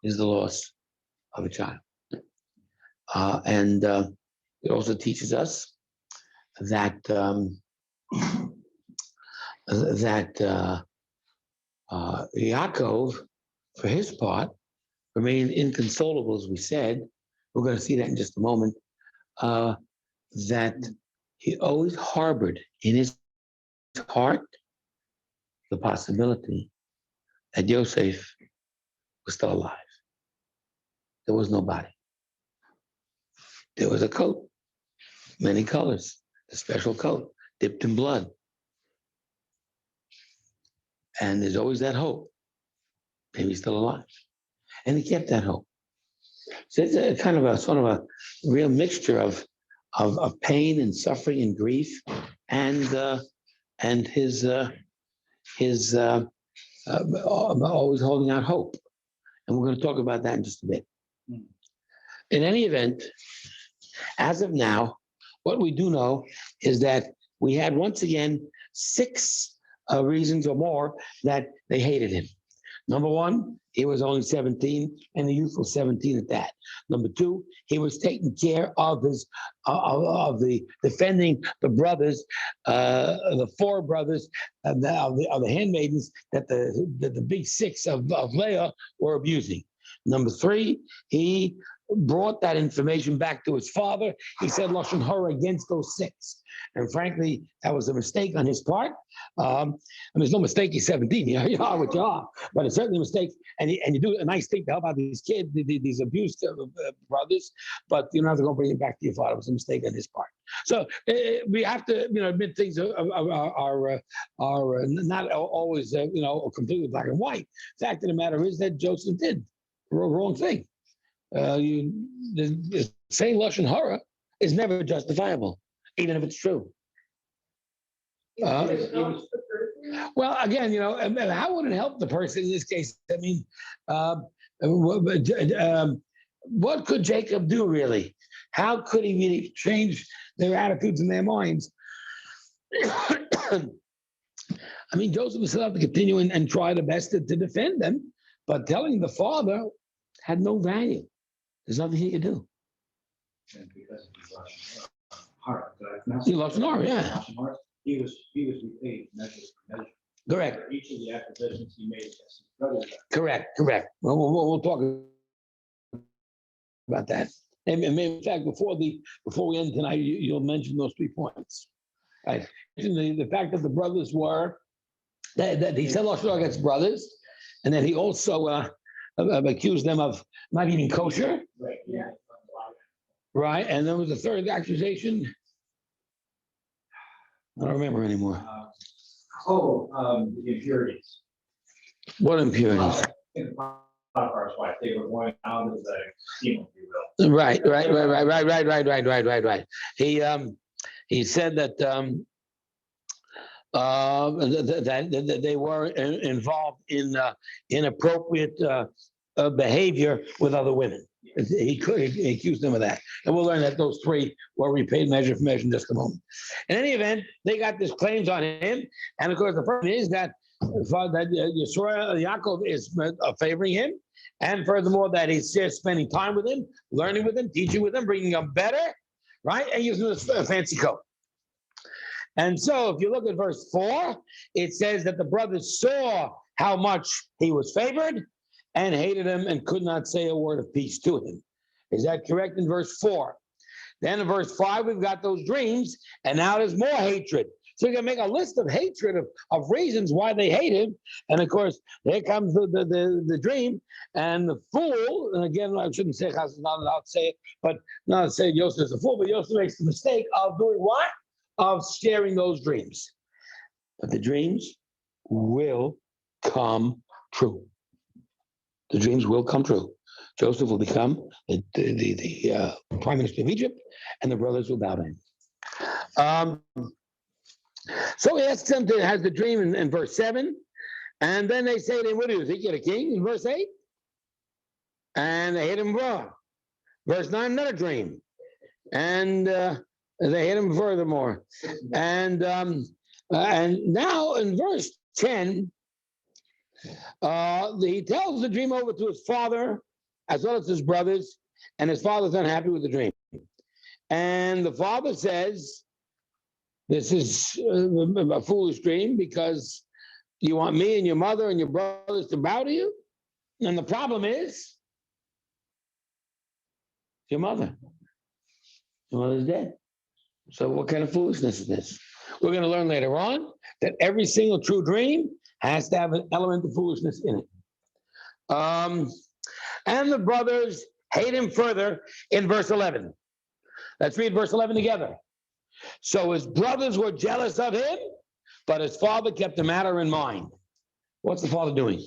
S1: is the loss of a child. And it also teaches us that Yaakov, for his part, remained inconsolable, as we said. We're going to see that in just a moment. That he always harbored in his heart the possibility that Yosef was still alive. There was no body. There was a coat, many colors, a special coat, dipped in blood. And there's always that hope. Maybe he's still alive. And he kept that hope. So it's a kind of a sort of a real mixture of pain and suffering and grief and his always holding out hope. And we're going to talk about that in just a bit. In any event, as of now, what we do know is that we had once again 6 reasons or more that they hated him. Number 1, he was only 17, and the youth was 17 at that. Number 2, he was taking care of his of the defending the brothers, the 4 brothers of the handmaidens that the big 6 of Leah were abusing. Number 3, he brought that information back to his father. He said lashon hara against those 6, and frankly, that was a mistake on his part. And there's no mistake. He's 17. You are what you are, but it's certainly a mistake. And you do a nice thing to help out these kids, these abused brothers, but you don't have to go bring it back to your father. It was a mistake on his part. So we have to, admit things are not always, completely black and white. Fact of the matter is that Joseph did the wrong thing. Saying lashon hara is never justifiable, even if it's true. Well, again, how would it help the person in this case? I mean, what could Jacob do really? How could he really change their attitudes and their minds? I mean, Joseph was still have to continue and try the best to defend them, but telling the father had no value. There's nothing he could do.
S4: And because of his heart,
S1: He lost an arm, yeah.
S4: He was repaid measure for measure.
S1: Correct.
S4: For each of the accusations he made against his brothers.
S1: Correct. Well, we'll talk about that. And in fact, before we end tonight, you'll mention those 3 points. Right. The fact that the brothers were that he said lashon hara against brothers, and then he also accused them of not eating kosher.
S4: Right. Yeah.
S1: Right. And then was the 3rd accusation. I don't remember anymore.
S4: The impurities.
S1: What impurities?
S4: In Potiphar's wife, they were going out of the scheme, if you will.
S1: Right. He said that that they were involved in inappropriate behavior with other women. He accused them of that. And we'll learn that those 3 were repaid measure for measure in just a moment. In any event, they got these claims on him. And of course, the problem is that Yaakov is favoring him. And furthermore, that he's just spending time with him, learning with him, teaching with him, bringing him better, right? And using this fancy coat. And so if you look at verse 4, it says that the brothers saw how much he was favored and hated him and could not say a word of peace to him. Is that correct in verse 4? Then in verse 5, we've got those dreams, and now there's more hatred. So you can make a list of hatred of reasons why they hate him. And of course, there comes the dream, and the fool, and again, I shouldn't say, I'm not allowed to say it, but not say Yosef is a fool, but Yosef makes the mistake of doing what? Of sharing those dreams. But the dreams will come true. The dreams will come true. Joseph will become the prime minister of Egypt, and the brothers will bow to him. So he asks them to have the dream in verse 7. And then they say to him, what do you think? You're a king in verse 8? And they hit him raw. Verse 9, another dream. And they hit him furthermore. And now in verse 10, he tells the dream over to his father as well as his brothers, and his father's unhappy with the dream. And the father says, this is a foolish dream because you want me and your mother and your brothers to bow to you? And the problem is, your mother. Your mother's dead. So what kind of foolishness is this? We're going to learn later on that every single true dream has to have an element of foolishness in it. And the brothers hate him further in verse 11. Let's read verse 11 together. So his brothers were jealous of him, but his father kept the matter in mind. What's the father doing?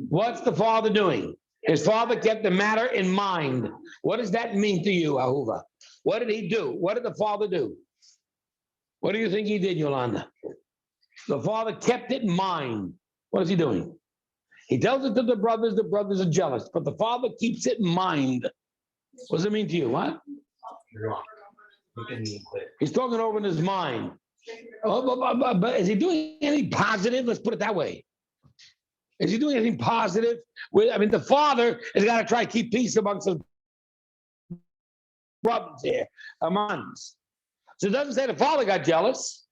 S1: What's the father doing? His father kept the matter in mind. What does that mean to you, Ahuva? What did he do? What did the father do? What do you think he did, Yolanda? The father kept it in mind. What is he doing? He tells it to the brothers are jealous, but the father keeps it in mind. What does it mean to you? What? He's talking over in his mind. But is he doing anything positive? Let's put it that way. Is he doing anything positive? The father has got to try to keep peace amongst his brothers here, amongst. So it doesn't say the father got jealous.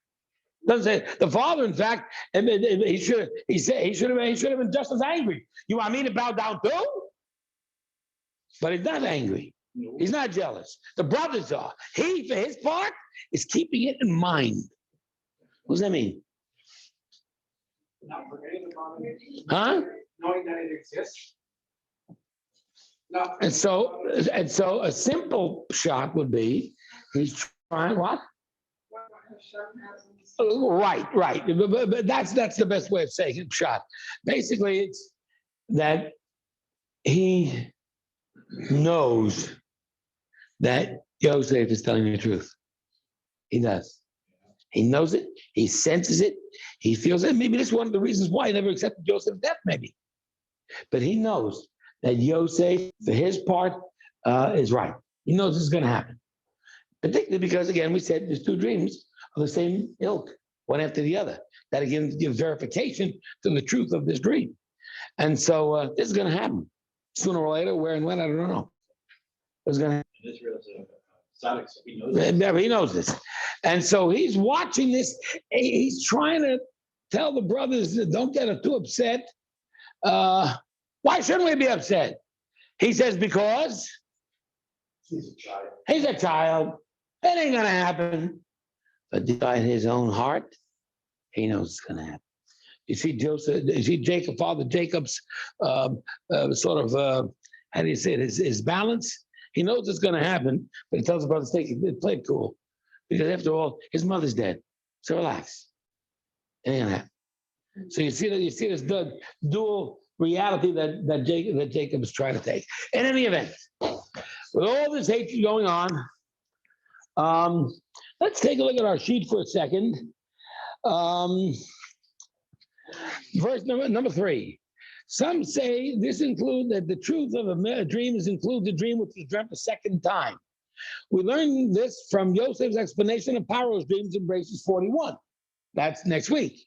S1: It doesn't say the father, in fact, he should have been just as angry. You want me to bow down too? But he's not angry. He's not jealous. The brothers are. He, for his part, is keeping it in mind. What does that mean?
S2: Not forgetting about it.
S1: Huh?
S2: Knowing that it exists.
S1: And so a simple shot would be he's trying what? Right. But that's the best way of saying it. Shot. Basically, it's that he knows that Yosef is telling the truth. He does. He knows it. He senses it. He feels it. Maybe that's one of the reasons why he never accepted Joseph's death, maybe. But he knows that Yosef, for his part, is right. He knows this is going to happen. Particularly because, again, we said there's two dreams of the same ilk, one after the other. That again gives verification to the truth of this dream. And so this is going to happen. Sooner or later, where and when, I don't know. It's going to happen. He knows this. And so he's watching this. He's trying to tell the brothers that don't get too upset. Why shouldn't we be upset? He says, because
S2: He's a child.
S1: he's a child. It ain't going to happen. But inside his own heart, he knows it's going to happen. You see Joseph, you see Jacob, Father Jacob's how do you say it, his balance? He knows it's going to happen, but he tells the brothers, take it, play it cool. Because after all, his mother's dead. So relax. It ain't going to happen. So you see this dual reality that Jacob is trying to take. In any event, with all this hatred going on, let's take a look at our sheet for a second. Verse number 3. Some say this includes that the truth of a dream includes the dream which was dreamt a second time. We learn this from Yosef's explanation of Pharaoh's dreams in Breishis 41. That's next week.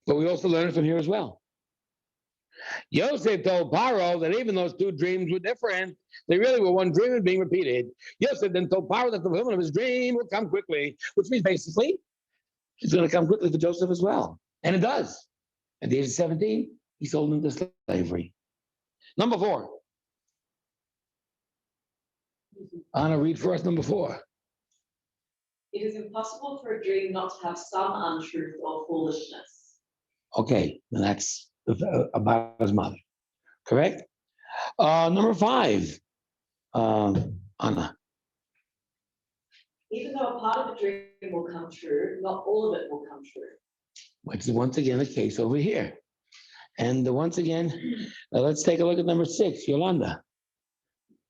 S1: But we also learn it from here as well. Yosef told Pharaoh that even those two dreams were different, they really were one dream and being repeated. Yosef then told Pharaoh that the fulfillment of his dream would come quickly, which means basically it's going to come quickly for Joseph as well. And it does. At the age of 17, he sold into slavery. Number 4. Anna, read for us number 4.
S5: It is impossible for a dream not to have some untruth or foolishness.
S1: Okay, and that's about his mother. Correct? Number 5. Anna.
S5: Even though a part of the dream will come true, not all of it will come true.
S1: Which is once again the case over here. And once again, let's take a look at number 6, Yolanda.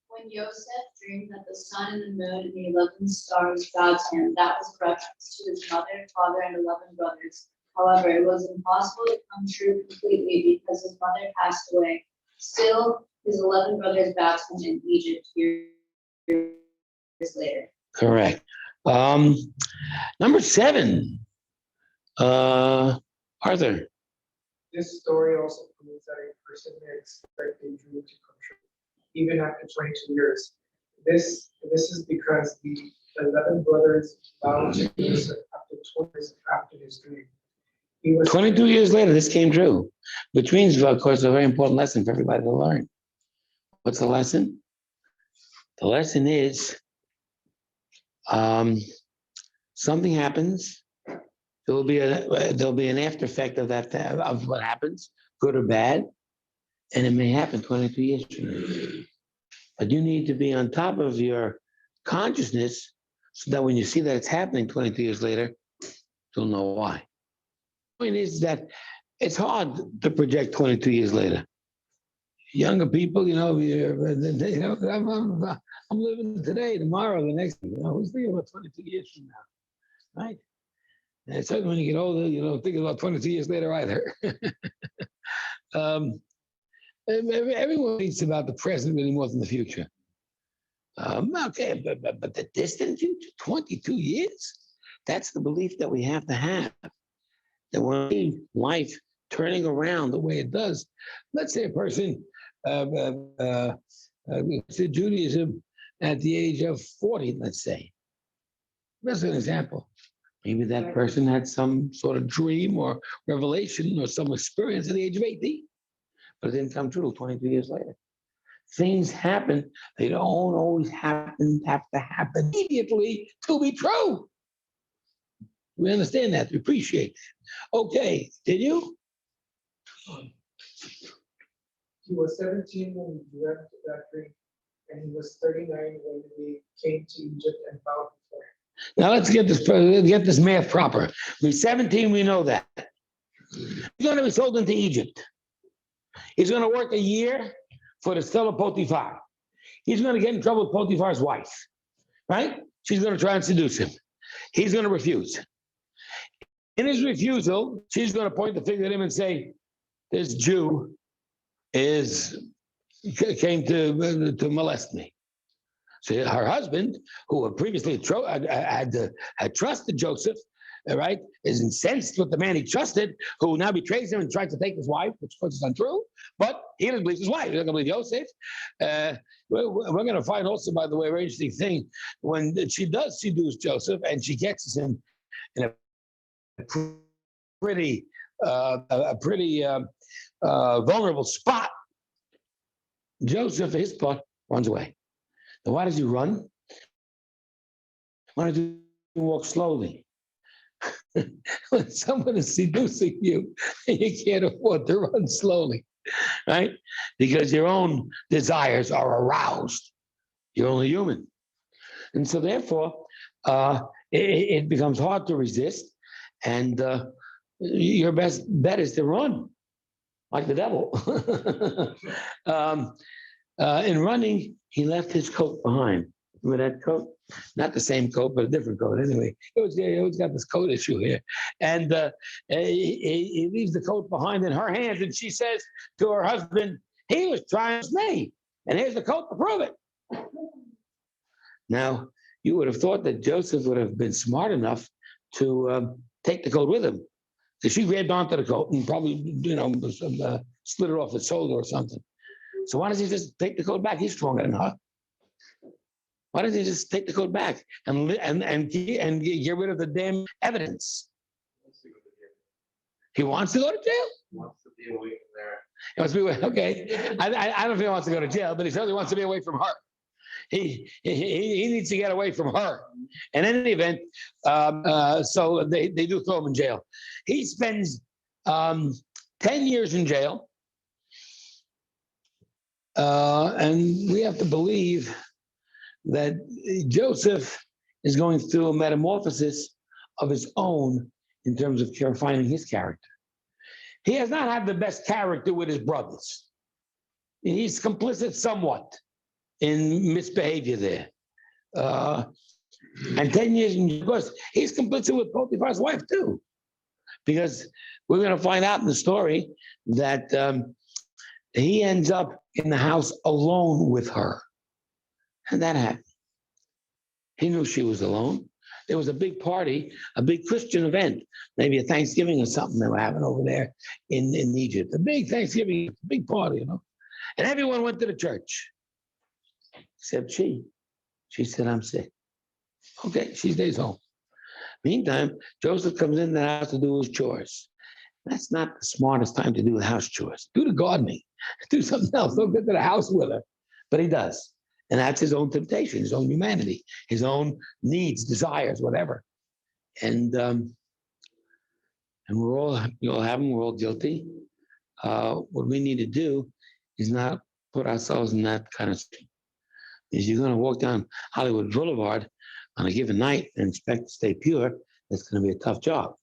S3: When Yosef dream that the sun and the moon and the 11 stars bowed to him. That was a reference to his mother, father, and 11 brothers. However, it was impossible to come true completely because his mother passed away. Still, his 11 brothers bowed to him in Egypt years later.
S1: Correct. Number 7. Arthur.
S2: This story also proves that a person may expect a dream to come true, even after 22 years. This is because the 11 brothers bowed to Yosef after 20 years after his dream. He was
S1: 22 years later, this came true, which means, of course, a very important lesson for everybody to learn. What's the lesson? The lesson is something happens. There'll be an after effect of that, of what happens, good or bad, and it may happen 22 years from now. But you need to be on top of your consciousness so that when you see that it's happening 22 years later, you'll know why. The point is that it's hard to project 22 years later. Younger people, I'm living today, tomorrow, the next, who's thinking about 22 years from now, right? And certainly when you get older, you don't think about 22 years later either. Everyone thinks about the present really more than the future. Okay, but the distant future, 22 years, that's the belief that we have to have. That when we see life turning around the way it does, let's say a person to Judaism at the age of 40, let's say. That's an example. Maybe that person had some sort of dream or revelation or some experience at the age of 18, but it didn't come true 22 years later. Things happen, they don't always have to happen immediately to be true. We understand that, we appreciate that. Okay, did you?
S2: He was 17 when he dreamt that dream, and he was 39 when he came to Egypt and bowed before him.
S1: Now let's get this math proper. He's 17, we know that. He's going to be sold into Egypt. He's going to work a year for the seller Potiphar. He's going to get in trouble with Potiphar's wife, right? She's going to try and seduce him. He's going to refuse. In his refusal, she's going to point the finger at him and say, this Jew came to molest me. So her husband, who had previously had trusted Joseph, right, is incensed with the man he trusted, who now betrays him and tries to take his wife, which of course is untrue, but he doesn't believe his wife. He doesn't believe Yosef. We're going to find also, by the way, a very interesting thing, when she does seduce Joseph and she gets him in a pretty vulnerable spot, Joseph, for his part, runs away. Now, why does he run? Why does he walk slowly? When someone is seducing you, you can't afford to run slowly, right? Because your own desires are aroused. You're only human. And so therefore, it becomes hard to resist. And your best bet is to run, like the devil. In running, he left his coat behind. Remember that coat? Not the same coat, but a different coat. Anyway, he always got this coat issue here. And he leaves the coat behind in her hands, and she says to her husband, he was trying to me, and here's the coat to prove it. Now, you would have thought that Joseph would have been smart enough to take the coat with him. So she grabbed onto the coat and probably, slid it off its shoulder or something. So why does he just take the coat back? He's stronger than her. Why doesn't he just take the coat back and get rid of the damn evidence? He wants to go to jail?
S6: He wants to be away from there.
S1: He wants to be away. Okay. I don't know if he wants to go to jail, but he certainly wants to be away from her. He needs to get away from her. In any event, so they do throw him in jail. He spends 10 years in jail. And we have to believe that Joseph is going through a metamorphosis of his own in terms of refining his character. He has not had the best character with his brothers. He's complicit somewhat in misbehavior there. And 10 years, of course, he's complicit with Potiphar's wife too. Because we're going to find out in the story that he ends up in the house alone with her. And that happened. He knew she was alone. There was a big party, a big Christian event, maybe a Thanksgiving or something that were having over there in Egypt. A big Thanksgiving, big party, you know. And everyone went to the church, except she. She said, I'm sick. Okay, she stays home. Meantime, Joseph comes in the house to do his chores. That's not the smartest time to do the house chores. Do the gardening. Do something else. Don't get to the house with her. But he does. And that's his own temptation, his own humanity, his own needs, desires, whatever. And we all have them. We're all guilty. What we need to do is not put ourselves in that kind of situation. If you're going to walk down Hollywood Boulevard on a given night and expect to stay pure, that's going to be a tough job.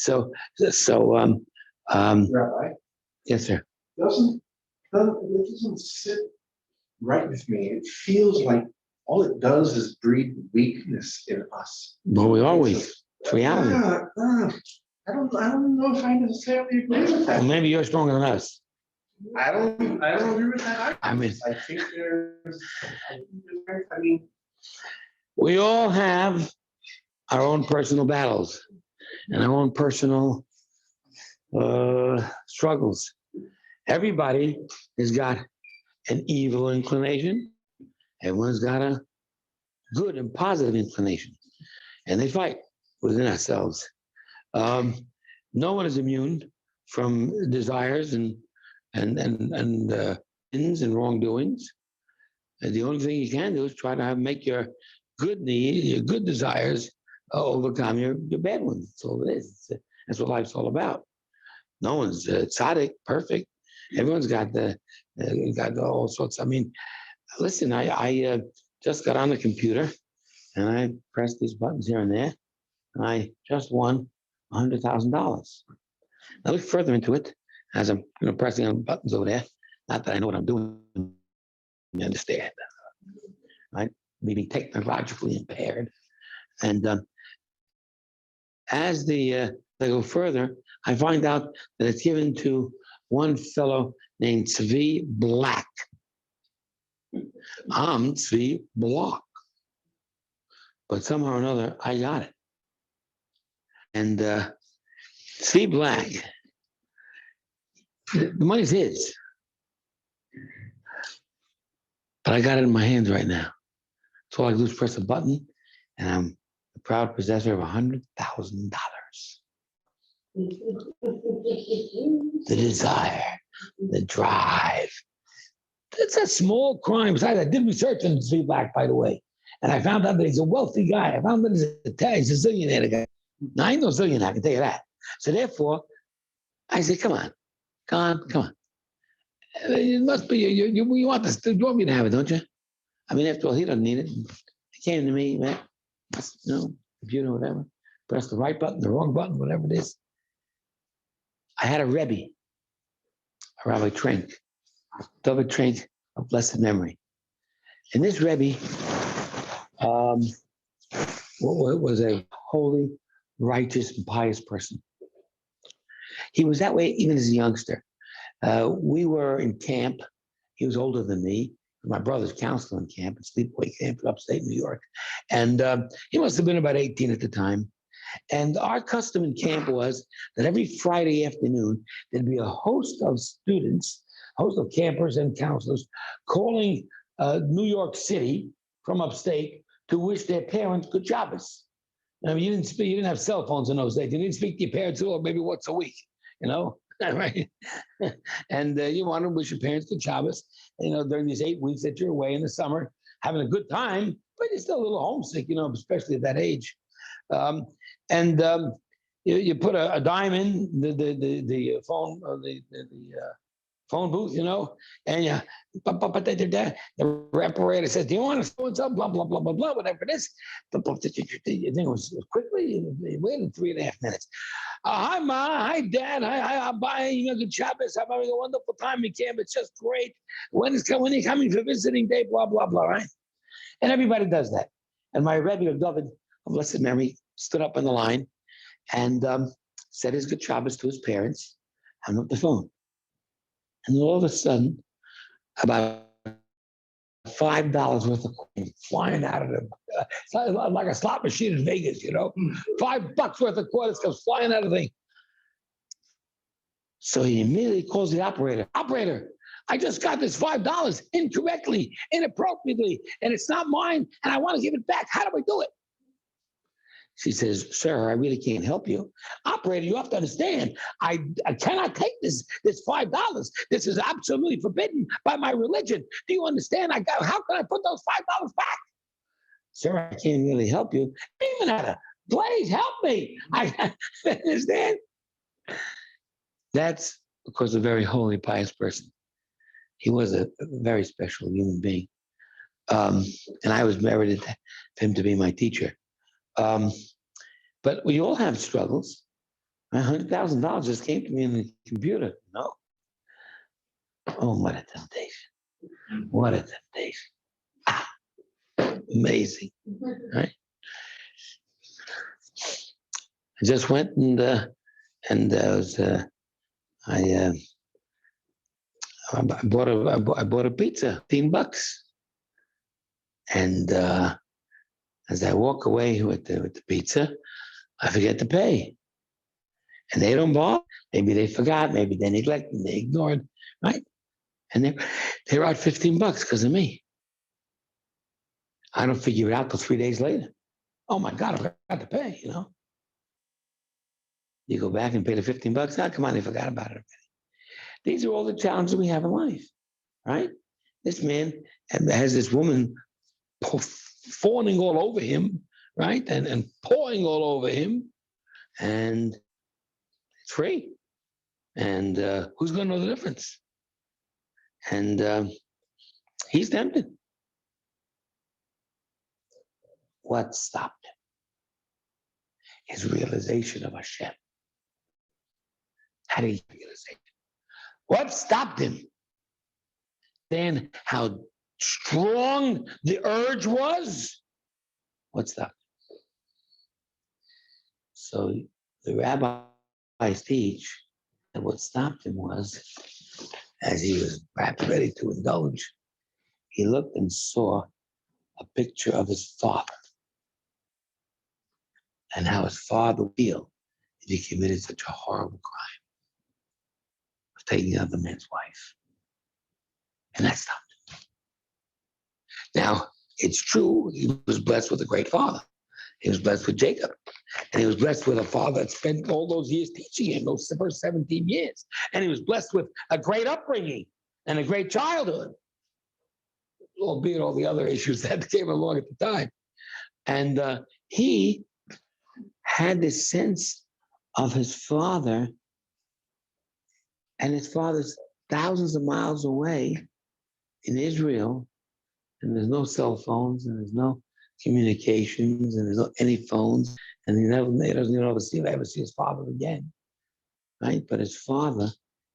S6: Rabbi,
S1: Yes, sir.
S6: it doesn't sit right with me. It feels like all it does is breed weakness in us.
S1: Well, we are weak. It's reality.
S6: I don't know if I necessarily agree with that.
S1: Well, maybe you're stronger than us.
S6: I don't agree with that.
S1: I mean,
S6: I think I mean,
S1: we all have our own personal battles and our own personal struggles. Everybody has got an evil inclination. Everyone's got a good and positive inclination. And they fight within ourselves. No one is immune from desires and sins and wrongdoings. And the only thing you can do is try to make your good need, your good desires overcome your bad ones. That's all it is. That's what life's all about. No one's tzaddik, perfect. Everyone's got all sorts. I mean, listen, I just got on the computer and I pressed these buttons here and there, and I just won $100,000. I look further into it as I'm pressing on buttons over there. Not that I know what I'm doing. You understand, right? Maybe technologically impaired. And as I go further, I find out that it's given to one fellow named Tzvi Black. I'm Tzvi Black. But somehow or another, I got it. And Tzvi Black, the money's his. But I got it in my hands right now. So all I do is press a button, and I'm the proud possessor of $100,000. The desire, the drive. It's a small crime. Besides, I did research on Tzvi Black, by the way, and I found out that he's a wealthy guy. I found that he's a zillionaire guy. Now, I ain't no zillionaire, I can tell you that. So therefore, I said, come on. It must be, you want this, you want me to have it, don't you? I mean, after all, he doesn't need it. He came to me, man, computer, whatever, press the right button, the wrong button, whatever it is. I had a Rebbe, a Rabbi Trenk, David Trenk of blessed memory. And this Rebbe was a holy, righteous, and pious person. He was that way even as a youngster. We were in camp. He was older than me. My brother's counseling camp, at sleepaway camp in upstate New York. And he must have been about 18 at the time. And our custom in camp was that every Friday afternoon, there'd be a host of students, host of campers and counselors calling New York City from upstate to wish their parents good Shabbos. I mean, you didn't have cell phones in those days. You didn't speak to your parents or maybe once a week, right? And you want to wish your parents good Shabbos, during these 8 weeks that you're away in the summer, having a good time, but you're still a little homesick, especially at that age. You put a dime in the phone, phone booth, and the operator says, "Do you want to so and so?" Blah blah blah blah blah. Whatever it is, the thing was quickly. They waited 3.5 minutes. Hi, Ma. Hi, Dad. I'm buying a good Shabbos. I'm having a wonderful time in camp. It's just great. When are you coming for visiting day? Blah blah blah. Right? And everybody does that. And my Rebbe of David, of blessed memory, stood up on the line and said his good Shabbos to his parents, hung up the phone. And all of a sudden, about $5 worth of coin flying out of them. It's like a slot machine in Vegas, $5 worth of coins comes flying out of the thing. So he immediately calls the operator. Operator, I just got this $5 incorrectly, inappropriately, and it's not mine, and I want to give it back. How do I do it? She says, sir, I really can't help you. Operator, you have to understand, I cannot take this $5. This is absolutely forbidden by my religion. Do you understand? How can I put those $5 back? Sir, I can't really help you. Even at a please help me. I understand. That's because a very holy, pious person. He was a very special human being. And I was merited for him to be my teacher. But we all have struggles. $100,000 just came to me in the computer. No. Oh, what a temptation. What a temptation. Amazing. Right? I just went I bought a pizza, $15. And as I walk away with the pizza, I forget to pay. And they don't bother. Maybe they forgot, maybe they neglected, they ignored, right? And they're out $15 because of me. I don't figure it out till 3 days later. Oh my God, I forgot to pay, You go back and pay the $15. Oh, come on, they forgot about it already. These are all the challenges we have in life, right? This man has this woman fawning all over him, right? And pawing all over him. And it's free. And who's going to know the difference? And he's tempted. What stopped him? His realization of Hashem. How did he realize it? What stopped him? Then how strong the urge was? What stopped him? So the rabbis teach that what stopped him was, as he was perhaps ready to indulge, he looked and saw a picture of his father and how his father would feel if he committed such a horrible crime of taking another man's wife. And that stopped him. Now, it's true, he was blessed with a great father. He was blessed with Jacob. And he was blessed with a father that spent all those years teaching him, those first 17 years. And he was blessed with a great upbringing and a great childhood, albeit all the other issues that came along at the time. And he had this sense of his father, and his father's thousands of miles away in Israel, and there's no cell phones, and there's no communications, and there's no any phones, and he doesn't even ever see his father again, right? But his father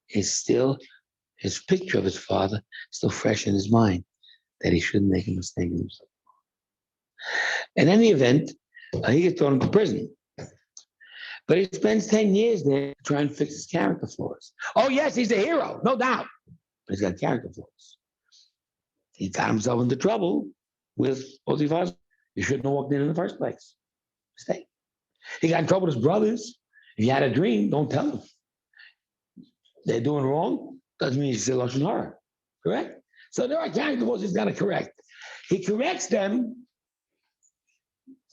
S1: is still, his picture of his father still fresh in his mind, that he shouldn't make a mistake in himself. In any event, he gets thrown into prison. But he spends 10 years there trying to fix his character flaws. Oh, yes, he's a hero, no doubt. But he's got character flaws. He got himself into trouble with Potiphar's. You shouldn't have walked in the first place. Mistake. He got in trouble with his brothers. If you had a dream, don't tell them. They're doing wrong. Doesn't mean you say Lashon Hara. Correct? So there are character flaws he's got to correct. He corrects them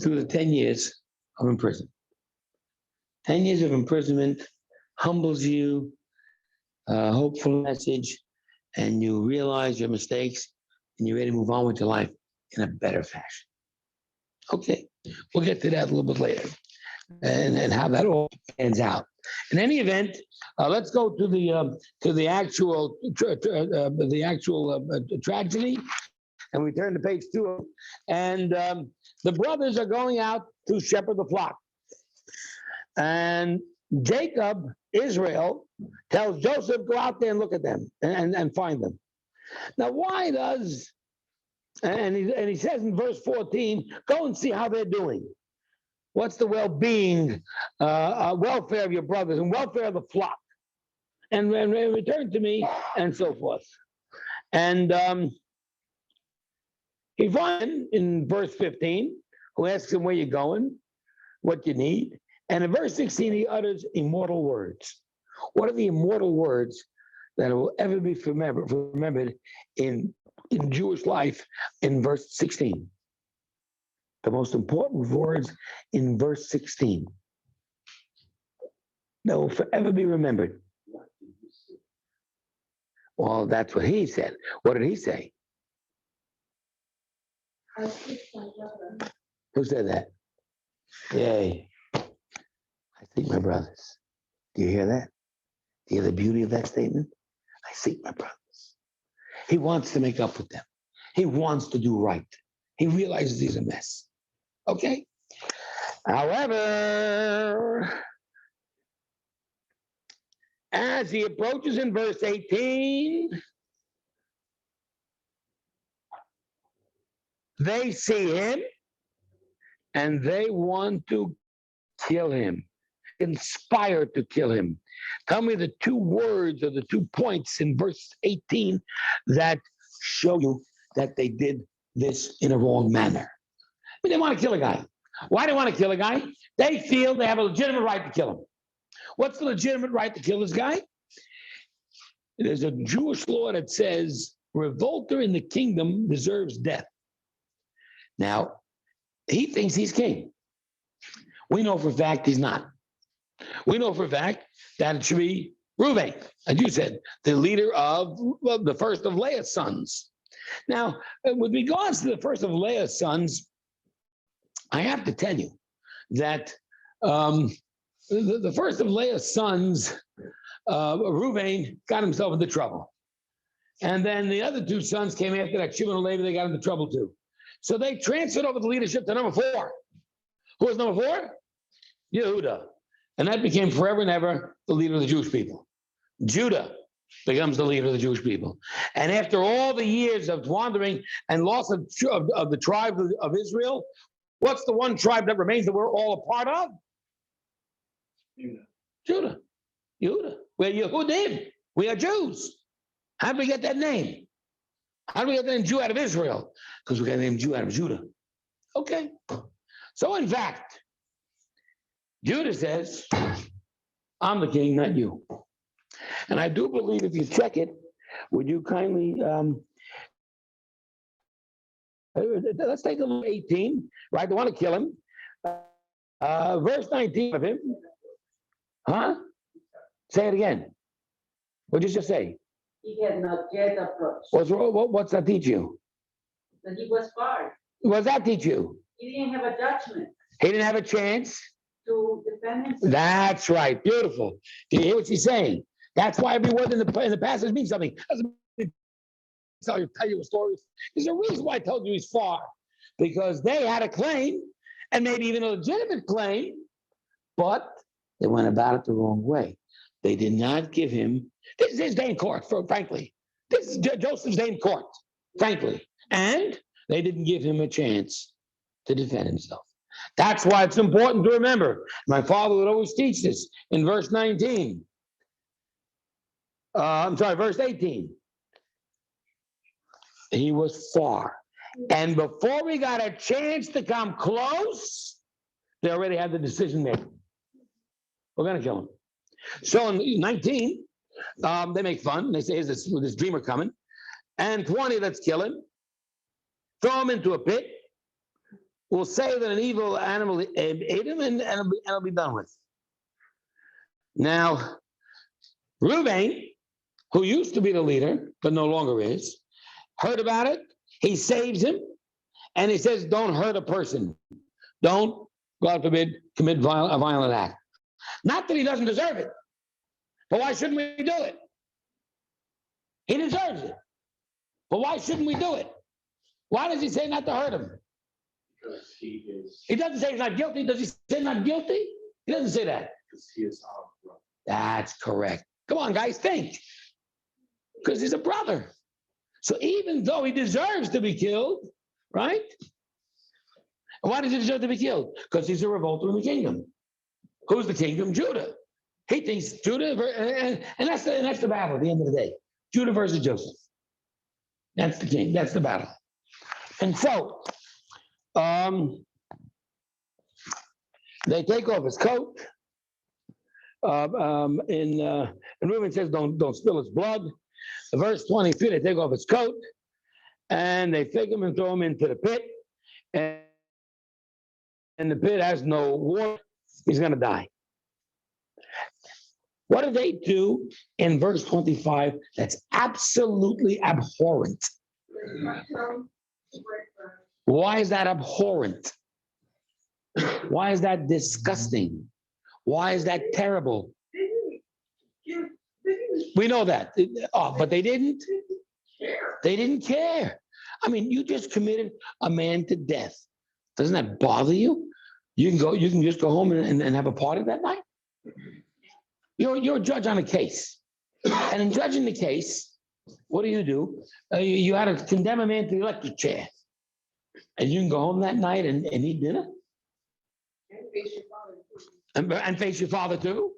S1: through the 10 years of imprisonment. 10 years of imprisonment humbles you, hopeful message, and you realize your mistakes, and you're ready to move on with your life in a better fashion. Okay, we'll get to that a little bit later, and how that all pans out. In any event, let's go to the actual tragedy, and we turn to page 2. And the brothers are going out to shepherd the flock, and Jacob, Israel, tells Joseph, go out there and look at them and find them. Now, why does, and he says in verse 14, go and see how they're doing. What's the well-being, welfare of your brothers and welfare of the flock? And return to me, and so forth. And he finds in verse 15, who asks him where you're going, what you need. And in verse 16, he utters immortal words. What are the immortal words that will ever be remembered in Jewish life in verse 16? The most important words in verse 16 that will forever be remembered. Well, that's what he said. What did he say? Who said that? Yay. I seek my brothers. Do you hear that? Do you hear the beauty of that statement? I seek my brothers. He wants to make up with them. He wants to do right. He realizes he's a mess. Okay? However, as he approaches in verse 18, they see him and they want to kill him, inspired to kill him. Tell me the 2 words or the 2 points in verse 18 that show you that they did this in a wrong manner. They didn't want to kill a guy. Why do they want to kill a guy? They feel they have a legitimate right to kill him. What's the legitimate right to kill this guy? There's a Jewish law that says revolter in the kingdom deserves death. Now, he thinks he's king. We know for a fact he's not. We know for a fact that it should be Reuben, as you said, the leader of the first of Leah's sons. Now, with regards to the first of Leah's sons, I have to tell you that the first of Leah's sons, Reuben, got himself into trouble. And then the other 2 sons came after that, Shimon and Levi, they got into trouble too. So they transferred over the leadership to number 4. Who was number 4? Yehuda. And that became forever and ever the leader of the Jewish people. Judah becomes the leader of the Jewish people. And after all the years of wandering and loss of the tribe of Israel, what's the one tribe that remains that we're all a part of? Judah. Yehuda. We're Yehudim. We are Jews. How did we get that name? How do we get the name Jew out of Israel? Because we got the name Jew out of Judah. Okay. So in fact, Judah says, I'm the king, not you. And I do believe if you check it, would you kindly, let's take a look at 18, right? They want to kill him. Verse 19 of him. Huh? Say it again. What'd you just say?
S7: He had not yet approached.
S1: What's that teach you?
S7: That he was far.
S1: What does that teach you?
S7: He didn't have a judgment
S1: He didn't have a chance
S7: to defend himself.
S1: That's right. Beautiful. Do you hear what she's saying? That's why every word in the passage means something. Doesn't tell you a story. There's a reason why I told you he's far. Because they had a claim, and maybe even a legitimate claim, but they went about it the wrong way. They did not give him, this is his day in court, frankly. This is Joseph's day in court, frankly. And they didn't give him a chance to defend himself. That's why it's important to remember. My father would always teach this in verse 19. Verse 18. He was far. And before we got a chance to come close, they already had the decision made. We're going to kill him. So in 19, they make fun. They say, here's this dreamer coming. And 20, let's kill him. Throw him into a pit. We'll say that an evil animal ate him, and it'll be done with. Now, Reuben, who used to be the leader, but no longer is, heard about it. He saves him, and he says, don't hurt a person. Don't, God forbid, commit a violent act. Not that he doesn't deserve it, but why shouldn't we do it? He deserves it, but why shouldn't we do it? Why does he say not to hurt him?
S6: Because he is.
S1: He doesn't say he's not guilty. Does he say not guilty? He doesn't say that.
S6: Because he is our brother.
S1: That's correct. Come on, guys, think. Because he's a brother. So even though he deserves to be killed, right? And why does he deserve to be killed? Because he's a revolter in the kingdom. Who's the kingdom? Judah. He thinks Judah, and that's the battle at the end of the day. Judah versus Joseph. That's the king. That's the battle. And so, they take off his coat. And Reuben says, "Don't spill his blood." Verse 23, they take off his coat, and they take him and throw him into the pit. And the pit has no water. He's going to die. What do they do in verse 25 that's absolutely abhorrent? Why is that abhorrent? Why is that disgusting? Why is that terrible? We know that. But they didn't. They didn't care. I mean, you just committed a man to death. Doesn't that bother you? You can just go home and have a party that night. You're a judge on a case. And in judging the case, what do? You had to condemn a man to the electric chair. And you can go home that night and eat dinner? And face your father too,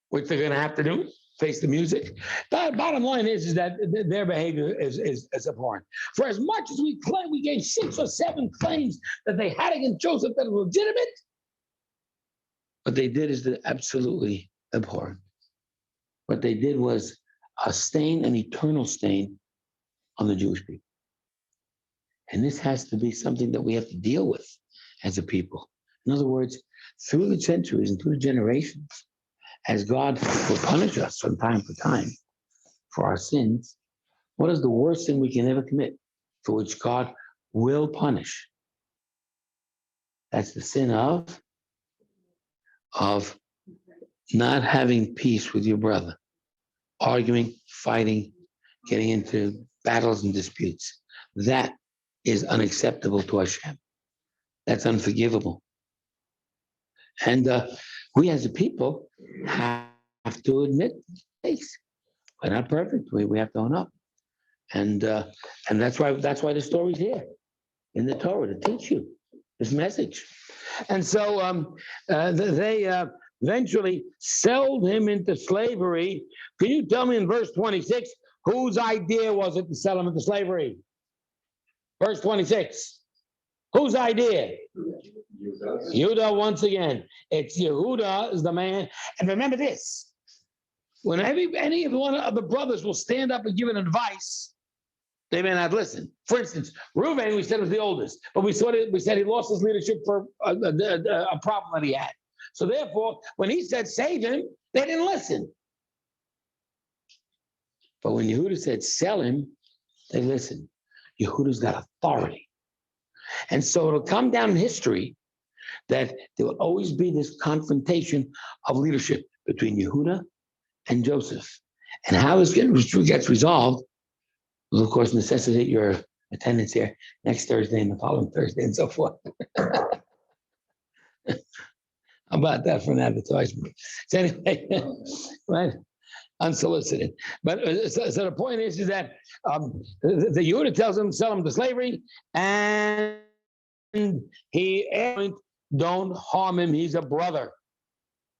S1: which they're going to have to do, face the music. The bottom line is that their behavior is abhorrent. For as much as we claim, we gave 6 or 7 claims that they had against Joseph that were legitimate, what they did is absolutely abhorrent. What they did was a stain, an eternal stain on the Jewish people. And this has to be something that we have to deal with as a people. In other words, through the centuries and through the generations, as God will punish us from time to time for our sins, what is the worst thing we can ever commit for which God will punish? That's the sin of not having peace with your brother, arguing, fighting, getting into battles and disputes. That is unacceptable to Hashem. That's unforgivable. And we as a people have to admit mistakes. We're not perfect. We have to own up. And that's why the story's here in the Torah to teach you this message. And so they eventually sold him into slavery. Can you tell me in verse 26, whose idea was it to sell him into slavery? Verse 26. Whose idea? Yehuda once again. It's Yehuda is the man. And remember this. When any of one of the brothers will stand up and give an advice, they may not listen. For instance, Reuben, we said, was the oldest, but we said he lost his leadership for a problem that he had. So therefore, when he said save him, they didn't listen. But when Yehuda said sell him, they listened. Yehuda's got authority. And so it'll come down in history that there will always be this confrontation of leadership between Yehuda and Joseph. And how this gets resolved will, of course, necessitate your attendance here next Thursday and the following Thursday and so forth. How about that for an advertisement? So anyway, right? Unsolicited. But so the point is that the Yehuda tells him, sell him to slavery, and he don't harm him. He's a brother.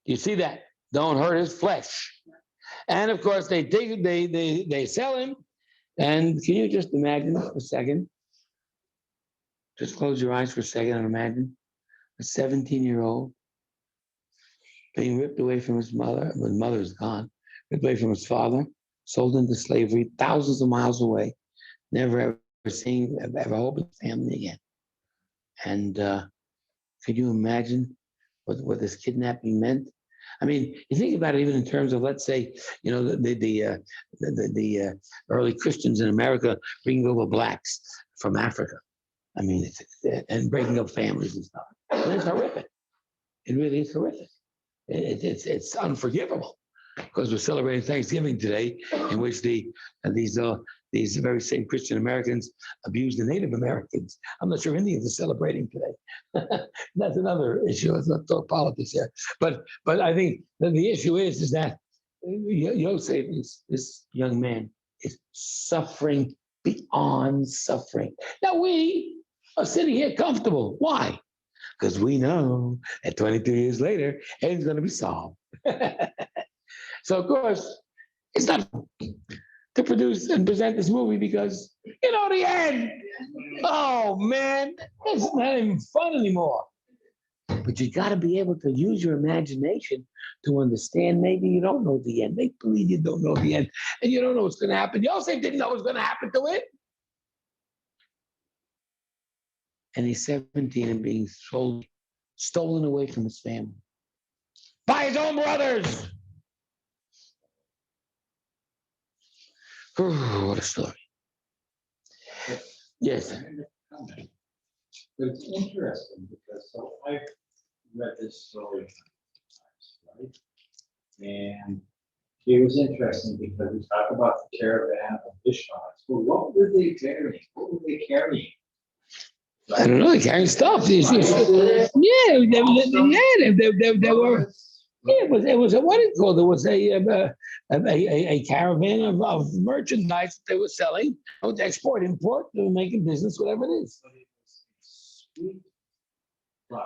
S1: You see that? Don't hurt his flesh. And of course, they sell him. And can you just imagine for a second? Just close your eyes for a second and imagine a 17-year-old being ripped away from his mother. His mother is gone. Ripped away from his father, sold into slavery, thousands of miles away, never ever seeing, ever hoping family again. And could you imagine what this kidnapping meant? I mean, you think about it even in terms of, let's say, the early Christians in America bringing over blacks from Africa. I mean, and breaking up families and stuff. And it's horrific. It really is horrific. It's unforgivable because we're celebrating Thanksgiving today, in which these very same Christian Americans abuse the Native Americans. I'm not sure Indians are celebrating today. That's another issue. Let's not talk politics here. But I think that the issue is that Yosef, this young man, is suffering beyond suffering. Now we are sitting here comfortable. Why? Because we know that 22 years later, everything's going to be solved. So, of course, it's not to produce and present this movie because, the end. Oh, man, it's not even fun anymore. But you got to be able to use your imagination to understand. Maybe you don't know the end. Make believe you don't know the end. And you don't know what's going to happen. Yosef didn't know what was going to happen to it. And he's 17 and being stolen away from his family by his own brothers. Oh, what a story. Yes.
S4: But it's interesting because I've read this story, right? And it was interesting because we talk about the caravan of Ishmaelites. Well, what were they carrying? What were they carrying?
S1: I don't know, they're carrying stuff. They were. It was a, what do you call it? There was a caravan of merchandise that they were selling. Export, import, they were making business, whatever it is.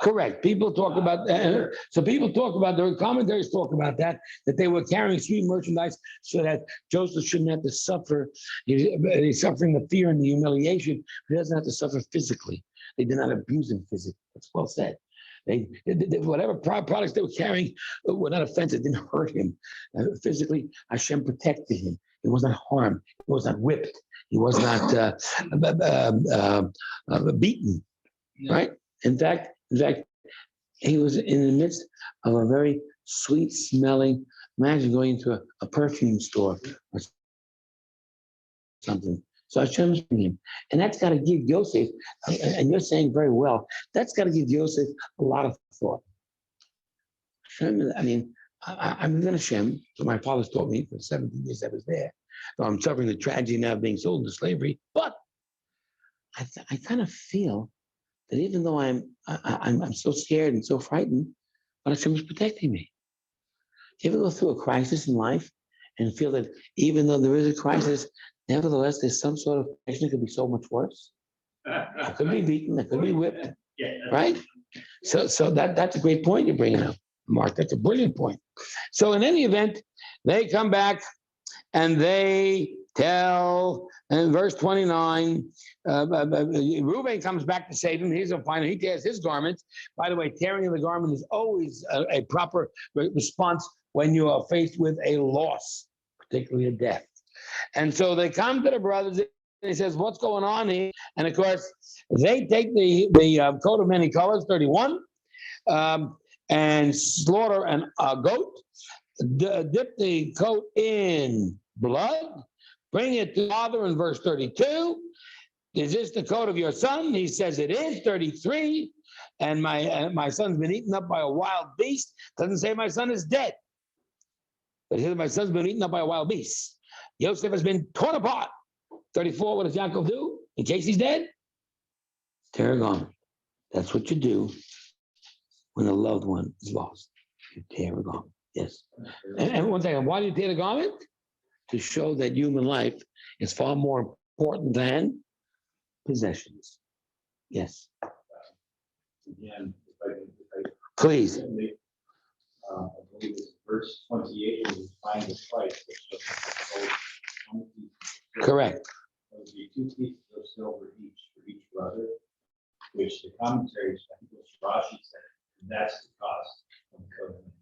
S1: Correct. People talk about that. So people talk about, the commentaries talk about that they were carrying sweet merchandise so that Joseph shouldn't have to suffer. He's suffering the fear and the humiliation. He doesn't have to suffer physically. They did not abuse him physically. That's well said. They whatever products they were carrying were not offensive, didn't hurt him. Physically, Hashem protected him. He was not harmed. He was not whipped. He was not beaten. Right? In fact, he was in the midst of a very sweet smelling. Imagine going into a perfume store or something. So Hashem's bringing him. And that's got to give Yosef, and you're saying very well, that's got to give Yosef a lot of thought. Hashem, I mean, I'm in Hashem, so my father's taught me for 17 years I was there. So I'm suffering the tragedy now of being sold into slavery. But I kind of feel that even though I'm so scared and so frightened, but Hashem is protecting me. You ever go through a crisis in life and feel that even though there is a crisis, nevertheless, there's some sort of protection that could be so much worse? I could be beaten, I could be whipped, right? So that's a great point you're bringing up, Mark. That's a brilliant point. So in any event, they come back and they tell, in verse 29, Reuben comes back to save him. He's a final. He tears his garment. By the way, tearing of the garment is always a proper response when you are faced with a loss, particularly a death. And so they come to the brothers. And he says, "What's going on here?" And of course, they take the coat of many colors, 31, and slaughter a goat. Dip the coat in blood, bring it to father in verse 32. Is this the coat of your son? He says it is. 33. And my son's been eaten up by a wild beast. Doesn't say my son is dead, but my son's been eaten up by a wild beast. Yosef has been torn apart. 34. What does Yaakov do in case he's dead? Tear a garment. That's what you do when a loved one is lost. You tear a garment. Yes. And one thing, why do you tear the garment? To show that human life is far more important than possessions. Yes.
S4: Again,
S1: Please.
S4: I believe it's verse 28, we find the price.
S1: Correct.
S4: There would be 2 pieces of silver each for each brother, which the commentaries, I think it was Rashi said, and that's the cost of the covenant.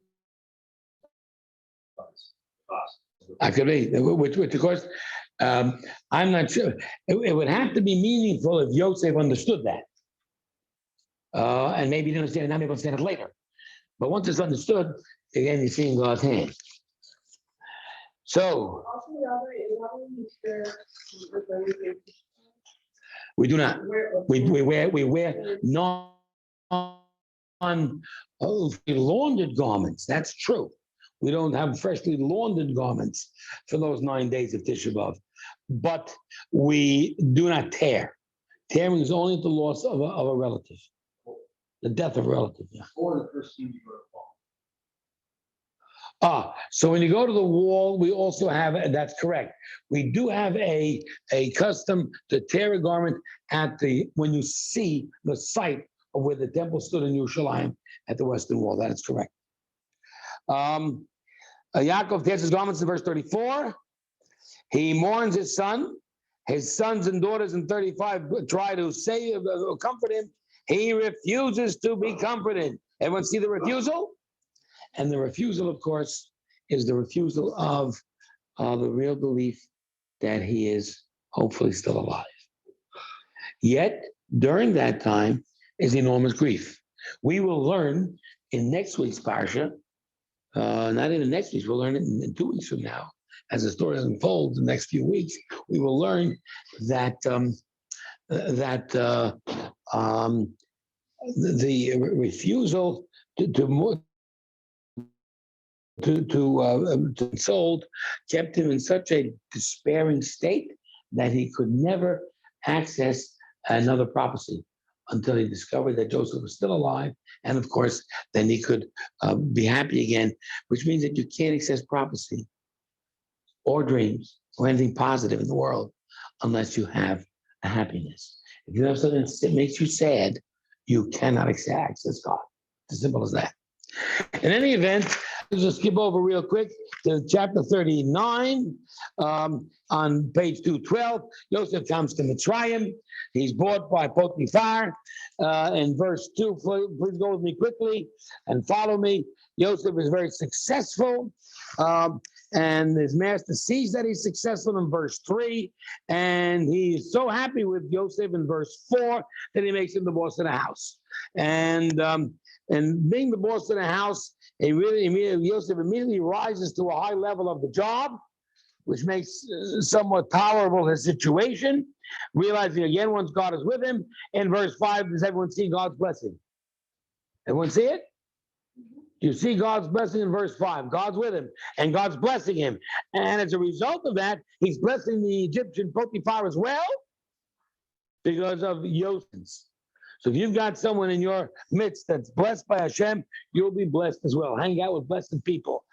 S1: I could be, which of course, I'm not sure. It would have to be meaningful if Yosef understood that. And maybe he didn't understand it, now maybe understand it later. But once it's understood, again, you see in God's hand. So, we do not. We wear on laundered garments. That's true. We don't have freshly laundered garments for those 9 days of Tisha B'Av. But we do not tear. Tearing is only the loss of a relative, the death of a relative. Yeah.
S4: Or the first thing you go to fall.
S1: So when you go to the wall, we also have, that's correct. We do have a custom to tear a garment when you see the site of where the temple stood in Yerushalayim at the western wall. That is correct. Yaakov tears his garments in verse 34. He mourns his son. His sons and daughters in 35 try to comfort him. He refuses to be comforted. Everyone see the refusal? And the refusal, of course, is the refusal of the real belief that he is hopefully still alive. Yet, during that time is enormous grief. We will learn in next week's Parsha, not even next week, we'll learn it in 2 weeks from now, as the story unfolds in the next few weeks, we will learn that the refusal to sold kept him in such a despairing state that he could never access another prophecy until he discovered that Joseph was still alive. And of course, then he could be happy again, which means that you can't access prophecy or dreams or anything positive in the world unless you have a happiness. If you have something that makes you sad, you cannot access God. It's as simple as that. In any event, let's just skip over real quick to chapter 39. On page 212, Yosef comes to Mitzrayim. He's bought by Potiphar. In verse 2, please go with me quickly and follow me. Yosef is very successful. And his master sees that he's successful in verse 3. And he's so happy with Yosef in verse 4 that he makes him the boss of the house. And being the boss of the house, Yosef immediately rises to a high level of the job, which makes somewhat tolerable his situation, realizing again once God is with him. In verse 5, does everyone see God's blessing? Everyone see it? You see God's blessing in verse 5. God's with him, and God's blessing him. And as a result of that, he's blessing the Egyptian Potiphar as well because of Yosef. So if you've got someone in your midst that's blessed by Hashem, you'll be blessed as well. Hang out with blessed people.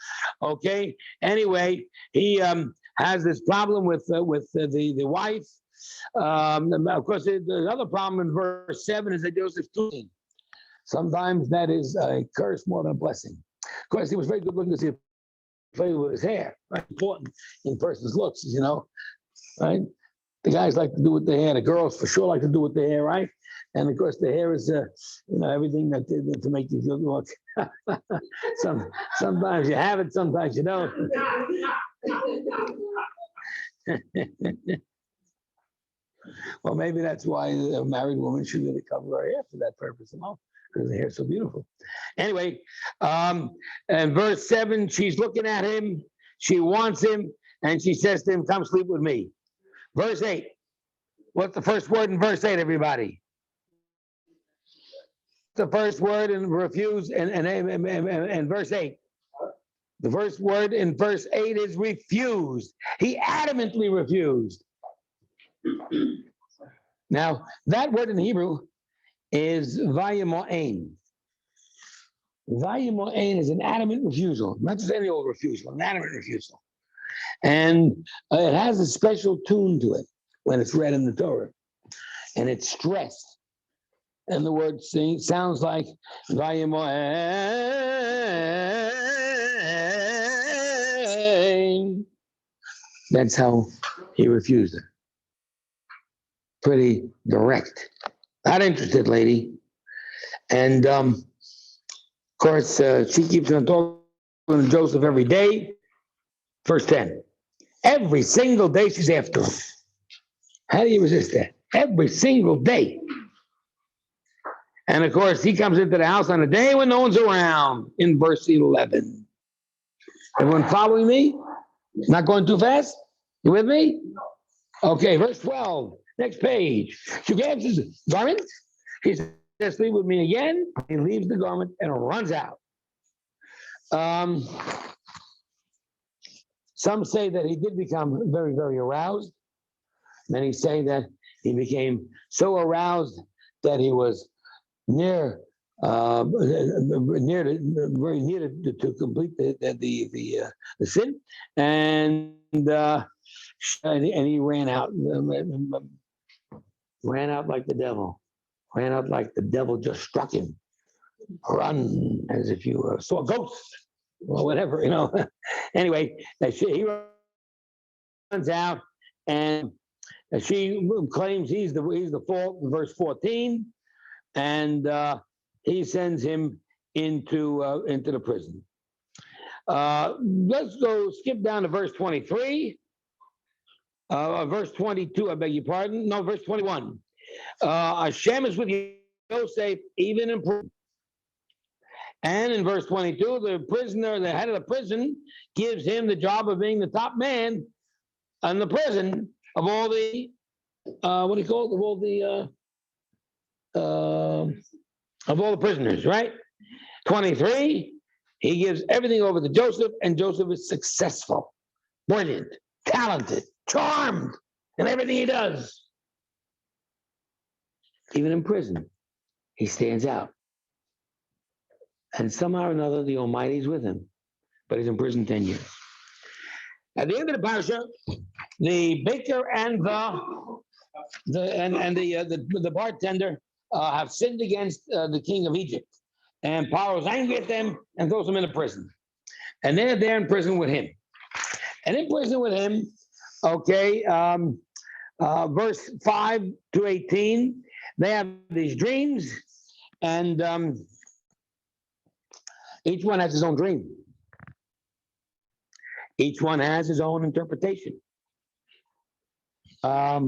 S1: Okay? Anyway, he has this problem with the wife. Of course, the other problem in verse 7 is that Joseph's doing. Sometimes that is a curse more than a blessing. Of course, he was very good looking to see him play with his hair. Right? Important in person's looks, you know, right? The guys like to do with their hair. The girls for sure like to do with their hair, right? And of course, the hair is, everything that to make you feel look. Sometimes you have it, sometimes you don't. Well, maybe that's why a married woman should really cover her hair for that purpose, you know, because the hair is so beautiful. Anyway, and verse 7, she's looking at him, she wants him, and she says to him, "Come sleep with me." Verse 8. What's the first word in verse 8, everybody? The first word in refuse and verse 8. The first word in verse 8 is refused. He adamantly refused. Now, that word in Hebrew is vayemo'en. Vayemo'en is an adamant refusal, not just any old refusal, an adamant refusal. And it has a special tune to it when it's read in the Torah. And it's stressed. And the word sounds like vayemo'en. That's how he refused her. Pretty direct. Not interested, lady. And of course, she keeps on talking to Joseph every day. Verse 10. Every single day she's after him. How do you resist that? Every single day. And of course, he comes into the house on a day when no one's around in verse 11. Everyone following me? Not going too fast? You with me? Okay, verse 12. Next page. She grabs his garment. He says, sleep with me again. He leaves the garment and runs out. Some say that he did become very, very aroused. Many say that he became so aroused that he was very near to complete the sin, and he ran out like the devil. Ran out like the devil just struck him. Run as if you saw a ghost or whatever, Anyway, he runs out, and she claims he's the fault in verse 14, and he sends him into the prison. Let's go skip down to verse 23. Verse 22, I beg your pardon. No, verse 21. Hashem is with Yosef even in prison. And in verse 22, the prisoner, the head of the prison, gives him the job of being the top man in the prison of all the what do you call it? Of all the prisoners, right? 23, he gives everything over to Joseph, and Joseph is successful, brilliant, talented, charmed in everything he does. Even in prison, he stands out. And somehow or another, the Almighty is with him, but he's in prison 10 years. At the end of the Parsha, the baker and the bartender have sinned against the king of Egypt, and Pharaoh's angry at them and throws them into prison. And they're there in prison with him. And in prison with him, okay, verse 5 to 18, they have these dreams, and each one has his own dream. Each one has his own interpretation. What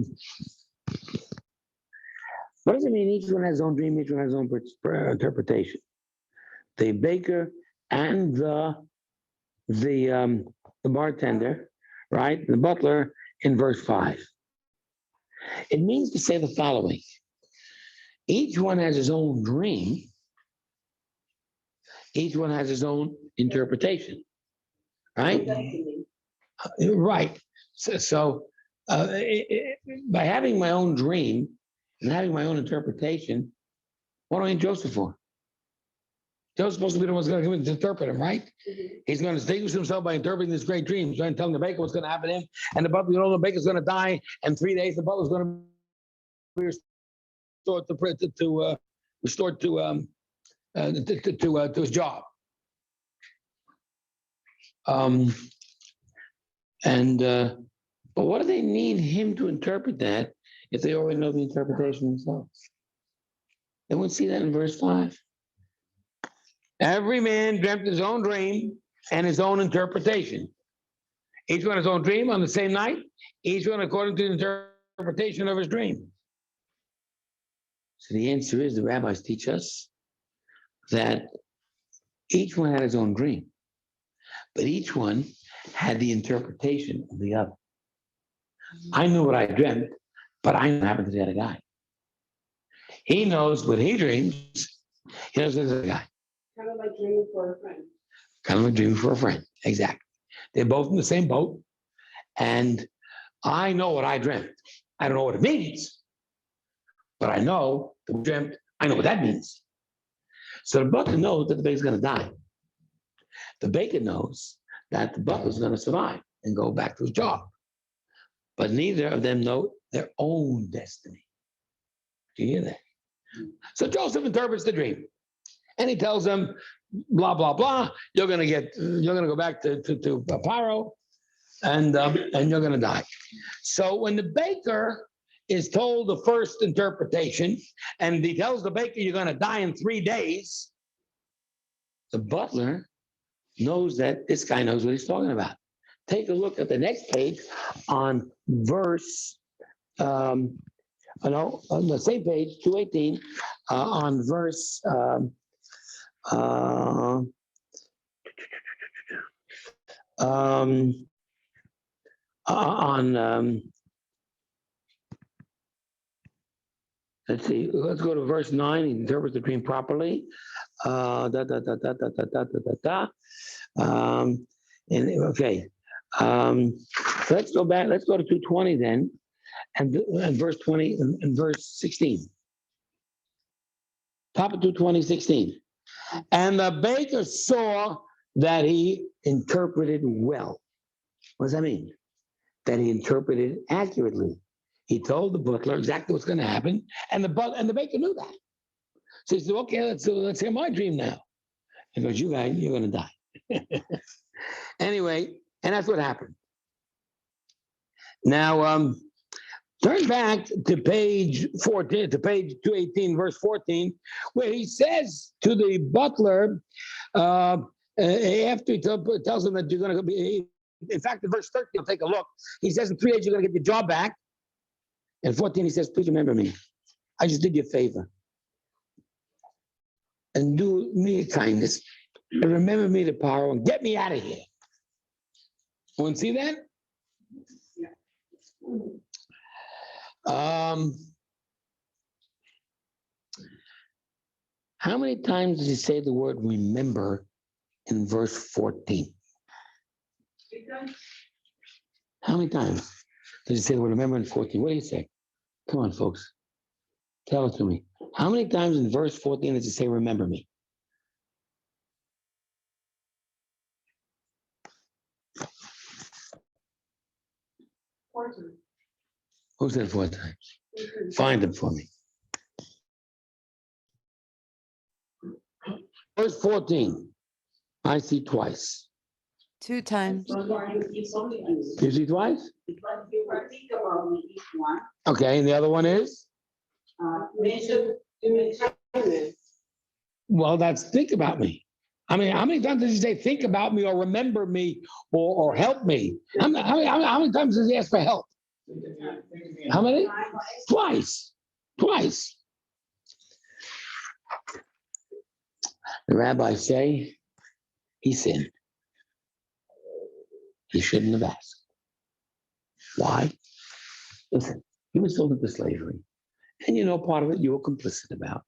S1: does it mean? Each one has his own dream. Each one has his own interpretation. The baker and the bartender, right? The butler in verse 5. It means to say the following: each one has his own dream. Each one has his own interpretation, right? Right. So by having my own dream and having my own interpretation, what do I need Joseph for? Joseph's supposed to be the one who's going to interpret him, right? He's going to distinguish himself by interpreting this great dream. He's going to tell the baker what's going to happen to him, and the butler, the baker's going to die, and 3 days the butler's going to be restored to his job. But what do they need him to interpret that if they already know the interpretation themselves? They won't see that in verse 5. Every man dreamt his own dream and his own interpretation. Each one his own dream on the same night, each one according to the interpretation of his dream. So the answer is, the rabbis teach us that each one had his own dream, but each one had the interpretation of the other. I knew what I dreamt, but I know what happened to the other guy. He knows what he dreams. He knows the other guy.
S7: Kind of like dreaming for a friend.
S1: Kind of like dreaming for a friend. Exactly. They're both in the same boat, and I know what I dreamt. I don't know what it means, but I know the dreamt. I know what that means. So the butler knows that the baker's going to die. The baker knows that the butler's going to survive and go back to his job. But neither of them know their own destiny. Do you hear that? So Joseph interprets the dream, and he tells them, blah, blah, blah, you're going to go back to Pharaoh, and you're going to die. So when the baker is told the first interpretation, and he tells the baker, you're going to die in 3 days, the butler knows that this guy knows what he's talking about. Take a look at the next page on verse, on the same page, 218, on verse, Let's see. Let's go to verse 9. He interprets the dream properly. And okay. So let's go back. Let's go to 220 then, and verse 20 and verse 16. Top of 220, 16. And the baker saw that he interpreted well. What does that mean? That he interpreted accurately. He told the butler exactly what's going to happen, and the baker knew that. So he said, "Okay, let's hear my dream now." He goes, "You guys, you're going to die." Anyway, and that's what happened. Now, turn back to page 14, to page 218, verse 14, where he says to the butler, after he tells him that you're going to be, in fact, in verse 13, take a look. He says, in 3 days, you're going to get your job back. And 14, he says, please remember me. I just did you a favor. And do me a kindness. And remember me to Pharaoh and get me out of here. Want to see that? How many times does he say the word remember in verse 14? How many times does he say the word remember in 14? What do you say? Come on, folks. Tell it to me. How many times in verse 14 does he say remember me?
S7: 4 times.
S1: Who said 4 times? Find them for me. Verse 14, I see twice.
S8: 2 times.
S1: You see twice?
S7: Think about me each one.
S1: Okay, and the other one is?
S7: Mention kindness.
S1: Well, that's think about me. I mean, how many times does he say think about me or remember me or help me? How many times does he ask for help? How many? Twice. Twice. The rabbis say he sinned. He shouldn't have asked. Why? Listen, he was sold into slavery. And you know, part of it you were complicit about.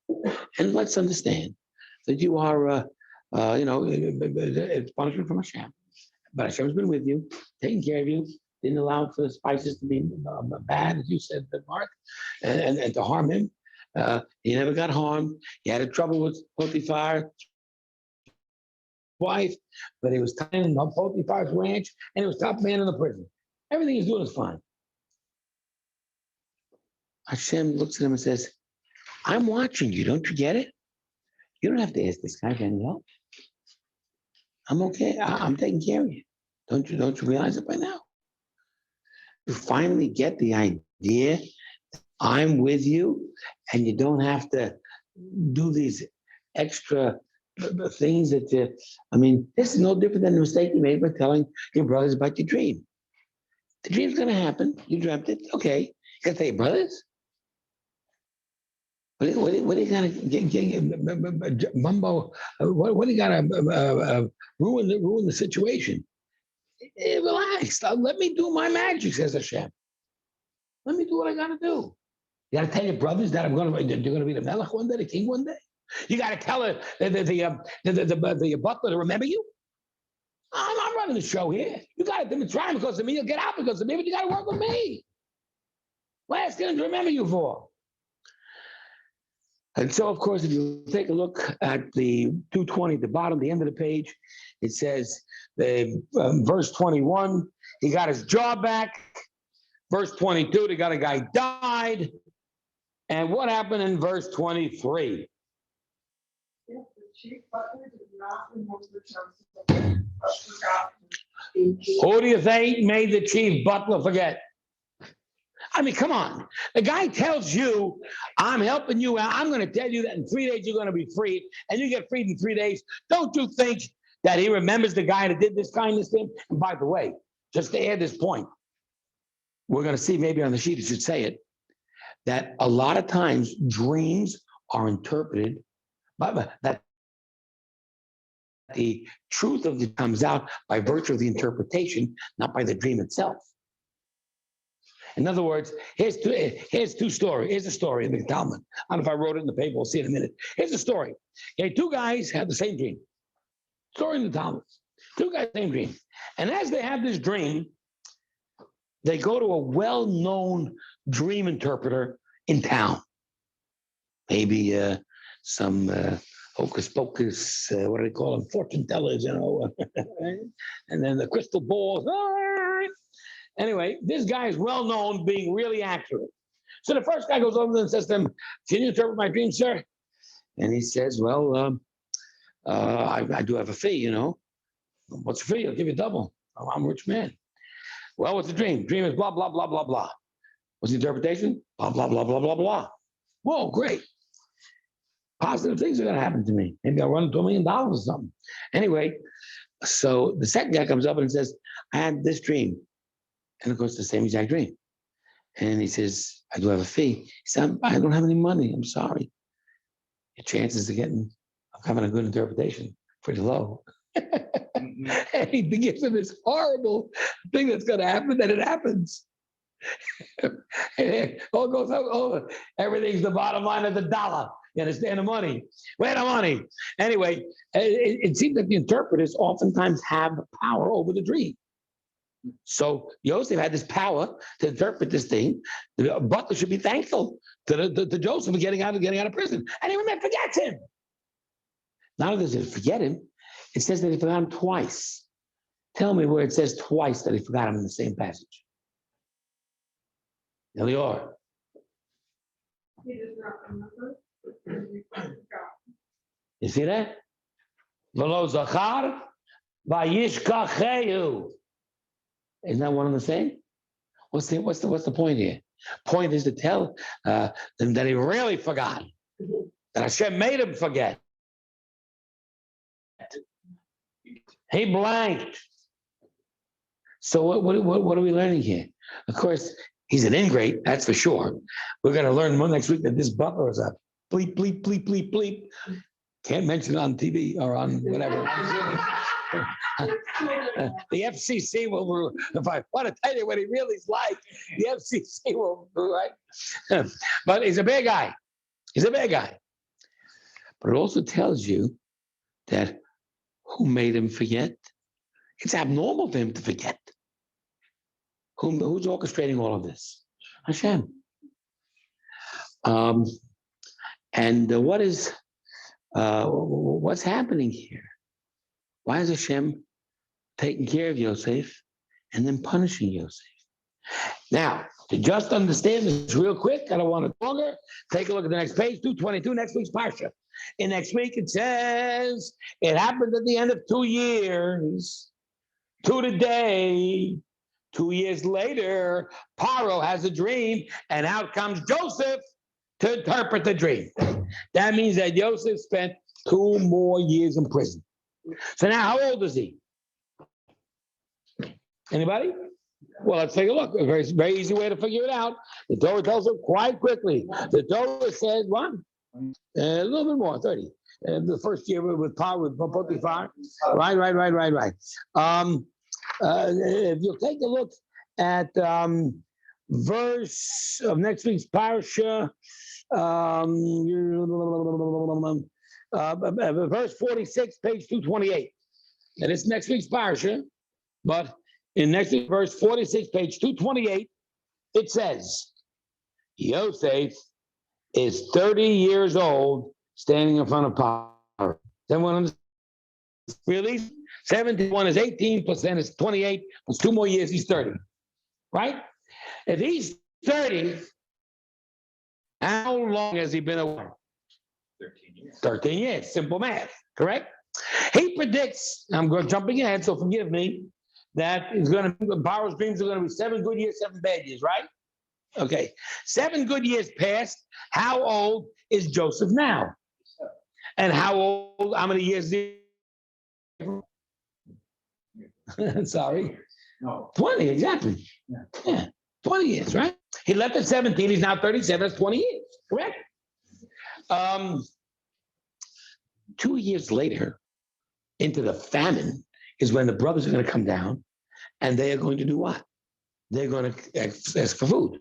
S1: And let's understand that you are, it's punishment from Hashem. But Hashem's been with you, taking care of you, didn't allow for the spices to be bad, as you said, Mark, and to harm him. He never got harmed. He had a trouble with Potiphar's wife, but he was tying up Potiphar's ranch, and he was top man in the prison. Everything he's doing is fine. Hashem looks at him and says, I'm watching you. Don't you get it? You don't have to ask this guy for any help. I'm okay. I'm taking care of you. Don't you realize it by now? You finally get the idea. I'm with you, and you don't have to do these extra things that you, this is no different than the mistake you made by telling your brothers about your dream. The dream's going to happen. You dreamt it. Okay. You got to tell your brothers. What do you got to mumbo? What do you got to ruin the situation? Relax. Let me do my magic, says Hashem. Let me do what I got to do. You got to tell your brothers that you're going to be the melech one day, the king one day. You got to tell the butler to remember you. I'm running the show here. You got to try because of me. You'll get out because of me, but you got to work with me. What else can I remember you for? And so, of course, if you take a look at the 220 at the bottom, the end of the page, it says, verse 21, he got his job back. Verse 22, the other guy died. And what happened in verse 23?
S2: The chief butler did not remember Joseph, but forgot him.
S1: Who do you think made the chief butler forget? Come on. The guy tells you, I'm helping you out. I'm going to tell you that in 3 days you're going to be freed, and you get freed in 3 days. Don't you think that he remembers the guy that did this kindness to him? And by the way, just to add this point, we're going to see maybe on the sheet, it should say it, that a lot of times dreams are interpreted, but that the truth of it comes out by virtue of the interpretation, not by the dream itself. In other words, here's two stories. Here's a story in the Talmud. I don't know if I wrote it in the paper. We'll see in a minute. Here's a story. Okay, two guys have the same dream. Story in the Talmud. Two guys, same dream. And as they have this dream, they go to a well-known dream interpreter in town. Maybe some hocus pocus, what do they call them? Fortune tellers, you know. And then the crystal balls. Anyway, this guy is well known being really accurate. So the first guy goes over and says to him, "Can you interpret my dream, sir?" And he says, "Well, I do have a fee, you know. What's the fee? I'll give you double. I'm a rich man." "Well, what's the dream?" "Dream is blah, blah, blah, blah, blah." "What's the interpretation?" "Blah, blah, blah, blah, blah, blah." "Whoa, great. Positive things are going to happen to me. Maybe I'll run into $1 million or something." Anyway, so the second guy comes up and says, "I had this dream." And of course, the same exact dream. And he says, "I do have a fee." He said, "I don't have any money. I'm sorry. Your chances of having a good interpretation pretty low." And he gives him this horrible thing that's going to happen, and it happens. All goes up. Oh, everything's the bottom line of the dollar. You understand? The money. Where the money? Anyway, it seems that the interpreters oftentimes have power over the dream. So Yosef had this power to interpret this thing. The butler should be thankful to Joseph for getting out of prison. And he forgets him. Not only does he forget him, it says that he forgot him twice. Tell me where it says twice that he forgot him in the same passage. Elior.
S7: He does not remember.
S1: You see that? V'lo zachar vayishkachehu. Isn't that one and the same? What's the point here? Point is to tell them that he really forgot. That Hashem made him forget. He blanked. So what are we learning here? Of course, he's an ingrate, that's for sure. We're going to learn more next week that this butler is a bleep, bleep, bleep, bleep, bleep. Can't mention it on TV or on whatever. The FCC will, if I want to tell you what he really is like, the FCC will, right? But he's a bad guy. He's a bad guy. But it also tells you that who made him forget? It's abnormal for him to forget. Who's orchestrating all of this? Hashem. And what's happening here? Why is Hashem taking care of Yosef and then punishing Yosef? Now, to just understand this real quick, I don't want it longer. Take a look at the next page, 222, next week's Parsha. In next week, it says, it happened at the end of 2 years, to the day. 2 years later, Pharaoh has a dream, and out comes Joseph to interpret the dream. That means that Yosef spent 2 more years in prison. So now, how old is he? Anybody? Well, let's take a look. A very, very easy way to figure it out. The Torah tells us quite quickly. The Torah says, what? A little bit more, 30. The first year with Potiphar. Right. If you'll take a look at verse of next week's Parsha, verse 46, page 228. And it's next week's Parsha, but in next week's verse 46, page 228, it says, Yosef is 30 years old standing in front of Pharaoh. Everyone understand? Really? 71 is 18, plus then is 28, plus 2 more years, he's 30. Right? If he's 30, how long has he been away?
S4: 13 years.
S1: 13 years, simple math, correct? He predicts, I'm jumping ahead, so forgive me, that Pharaoh's dreams are going to be 7 good years, 7 bad years, right? Okay, 7 good years passed. How old is Joseph now? And how many years is he? Sorry.
S4: No.
S1: 20, exactly. Yeah, 20 years, right? He left at 17, he's now 37, that's 20 years, correct? 2 years later, into the famine, is when the brothers are going to come down, and they are going to do what? they're going to ask for food.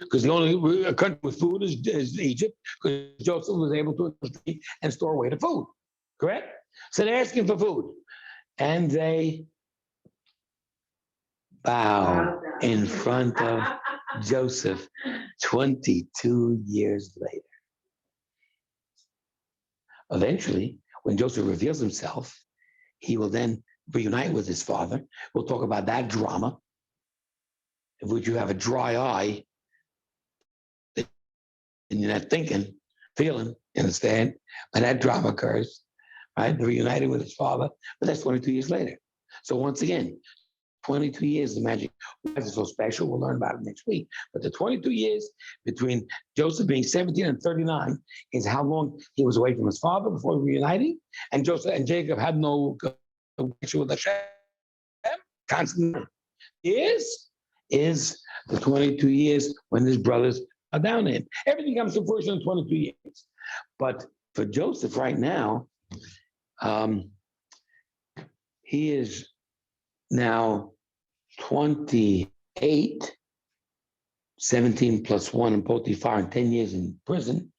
S1: Because the only country with food is Egypt, because Joseph was able to eat and store away the food. Correct? So they're asking for food. And they bow in front of Joseph 22 years later. Eventually, when Joseph reveals himself, he will then reunite with his father. We'll talk about that drama. If would you have a dry eye, and you're not thinking, feeling, you understand? When that drama occurs, right? Reunited with his father, but that's 22 years later. So once again, 22 years is magic. Why is it so special? We'll learn about it next week. But the 22 years between Joseph being 17 and 39 is how long he was away from his father before reuniting. And Joseph and Jacob had no connection with Hashem. Constant is the 22 years when his brothers are down to him. Everything comes to fruition in 22 years. But for Joseph right now, he is now 28, 17 plus 1 in Potiphar, and 10 years in prison.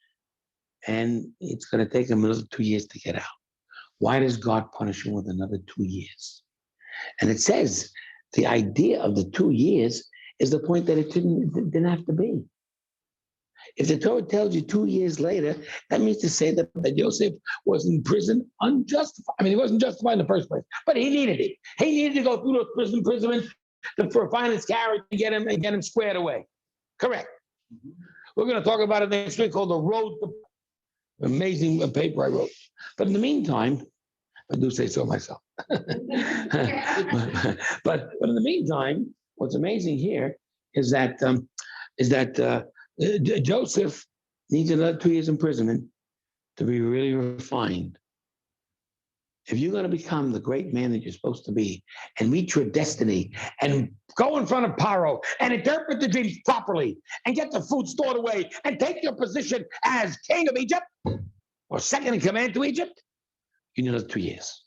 S1: And it's going to take him another 2 years to get out. Why does God punish him with another 2 years? And it says the idea of the 2 years is the point that it didn't have to be. If the Torah tells you 2 years later, that means to say that Yosef was in prison unjustified. I mean, he wasn't justified in the first place, but he needed it. He needed to go through those imprisonment to refine his character and get him squared away. Correct. We're going to talk about it next week, called The Road to Amazing paper I wrote. But in the meantime, I do say so myself. but in the meantime, what's amazing here is that Joseph needs another 2 years imprisonment to be really refined. If you're going to become the great man that you're supposed to be and reach your destiny and go in front of Pharaoh and interpret the dreams properly and get the food stored away and take your position as king of Egypt or second in command to Egypt, you need another 2 years.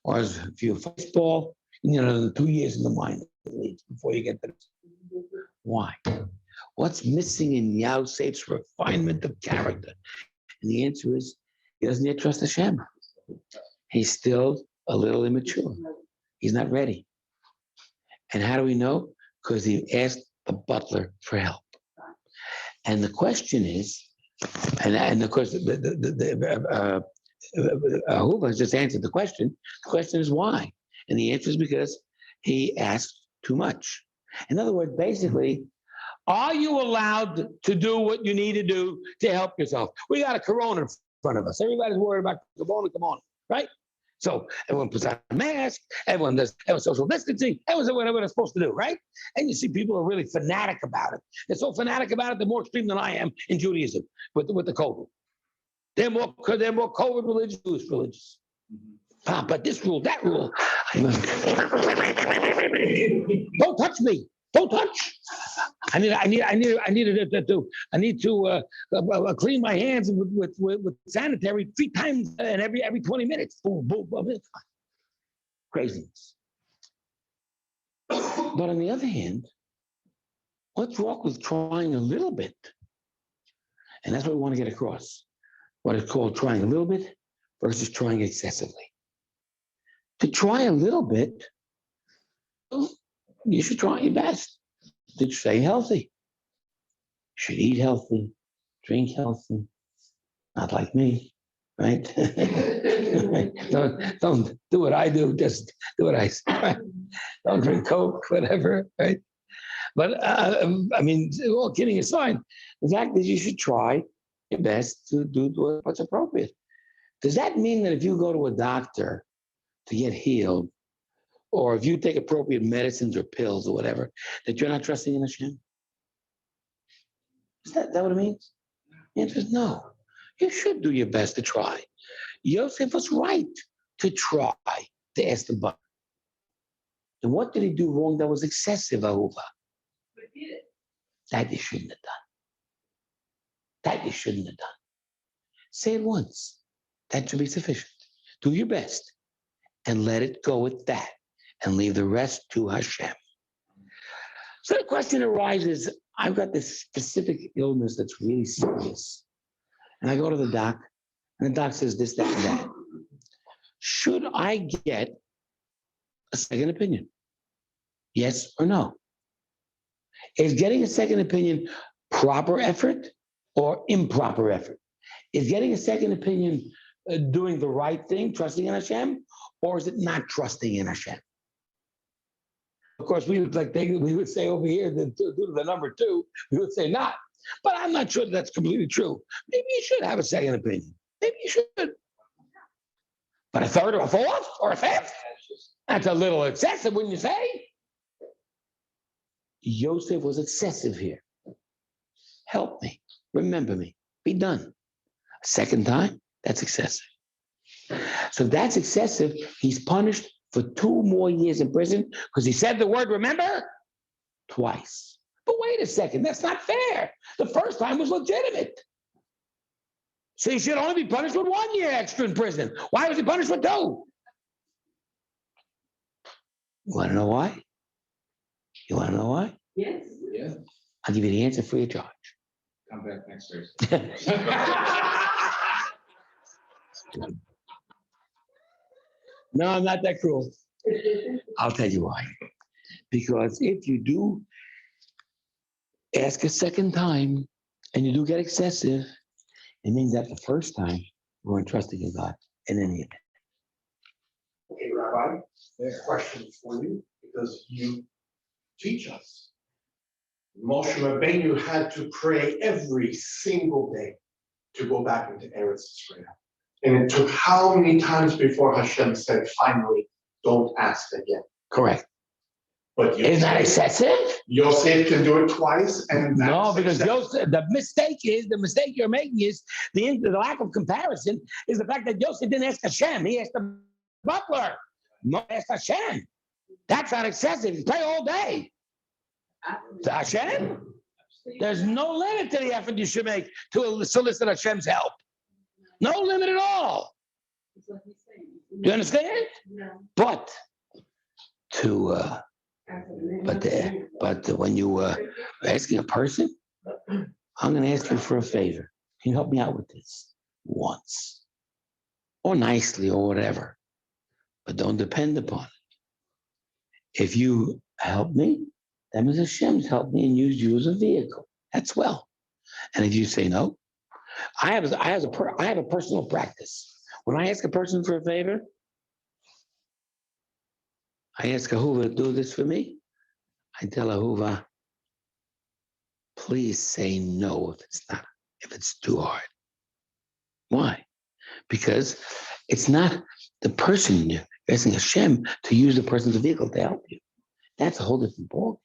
S1: Or if you're baseball, you need another 2 years in the minor leagues before you get to this. Why? What's missing in Yosef's refinement of character? And the answer is he doesn't yet trust Hashem. He's still a little immature. He's not ready. And how do we know? Because he asked the butler for help. And the question is, and of course, Ahuva has just answered the question. The question is why? And the answer is because he asked too much. In other words, basically, are you allowed to do what you need to do to help yourself? We got a corona in front of us. Everybody's worried about corona, right? So everyone puts on a mask, everyone does social distancing, everyone's doing whatever they're supposed to do, right? And you see people are really fanatic about it. They're so fanatic about it, they're more extreme than I am in Judaism with the COVID. They're more COVID religious, Jewish religious. But this rule, that rule. Don't touch me. Don't touch. I need to clean my hands with sanitary 3 times and every 20 minutes. Boom, boom, boom. Craziness. But on the other hand, what's wrong with trying a little bit? And that's what we want to get across. What is called trying a little bit versus trying excessively. To try a little bit, you should try your best to stay healthy. You should eat healthy, drink healthy, not like me, right? Don't do what I do, just do what I say. Right? Don't drink Coke, whatever, right? But I mean, all kidding aside, the fact is you should try your best to do what's appropriate. Does that mean that if you go to a doctor to get healed, or if you take appropriate medicines or pills or whatever, that you're not trusting in Hashem? Is that what it means? The answer is no. You should do your best to try. Yosef was right to try to ask the butler. And what did he do wrong that was excessive, Ahuva? That you shouldn't have done. That you shouldn't have done. Say it once. That should be sufficient. Do your best. and let it go at that and leave the rest to Hashem. So the question arises, I've got this specific illness that's really serious. And I go to the doc, and the doc says this, that, and that. Should I get a second opinion? Yes or no? Is getting a second opinion proper effort or improper effort? Is getting a second opinion doing the right thing, trusting in Hashem, or is it not trusting in Hashem? Of course, we would say over here that due to the number 2, we would say not. But I'm not sure that's completely true. Maybe you should have a second opinion. Maybe you should. But a third or a fourth or a fifth? That's a little excessive, wouldn't you say? Yosef was excessive here. Help me, remember me, be done. A second time, that's excessive. So that's excessive. He's punished for 2 more years in prison because he said the word remember twice. But wait a second, that's not fair. The first time was legitimate. So he should only be punished with 1 year extra in prison. Why was he punished with 2? You want to know why? You want to know why?
S5: Yes.
S4: Yeah.
S1: I'll give you the answer free of charge.
S4: Come back next Thursday.
S1: No, I'm not that cruel. I'll tell you why. Because if you do ask a second time and you do get excessive, it means that the first time you weren't trusting in God in any event.
S6: Okay, Rabbi, there's a question for you, because you teach us. Moshe Rabbeinu had to pray every single day to go back into Eretz Israel. And it took how many times before Hashem said, finally, don't ask again?
S1: Correct.
S6: But
S1: Is that excessive?
S6: Yosef can do it twice, and
S1: No,
S6: that's
S1: because
S6: excessive.
S1: Yosef, the mistake you're making is the lack of comparison is the fact that Yosef didn't ask Hashem. He asked the butler. No, asked Hashem. That's not excessive. You pray all day. To Hashem? There's no limit to the effort you should make to solicit Hashem's help. No limit at all. You understand? But when you asking a person, I'm going to ask you for a favor. Can you help me out with this once, or nicely, or whatever? But don't depend upon it. If you help me, that means Hashem's helped me and used you as a vehicle. That's well. And if you say no, I have a personal practice. When I ask a person for a favor, I ask Ahuva, do this for me. I tell Ahuva, please say no if it's too hard. Why? Because it's not the person you're asking Hashem to use the person as a vehicle to help you. That's a whole different ballgame.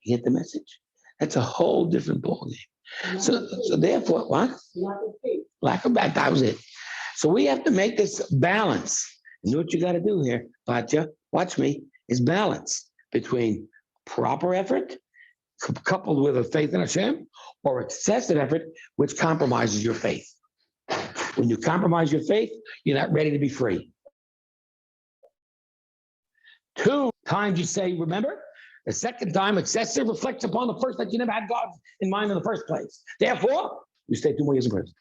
S1: You get the message? That's a whole different ballgame. So therefore, what? Lack of faith. That was it. So we have to make this balance. You know what you got to do here, Patya? Watch me. Is balance between proper effort coupled with a faith in Hashem, or excessive effort which compromises your faith. When you compromise your faith, you're not ready to be free. 2 times you say, remember? The second time, excessive reflects upon the first that you never had God in mind in the first place. Therefore, you stay 2 more years in prison.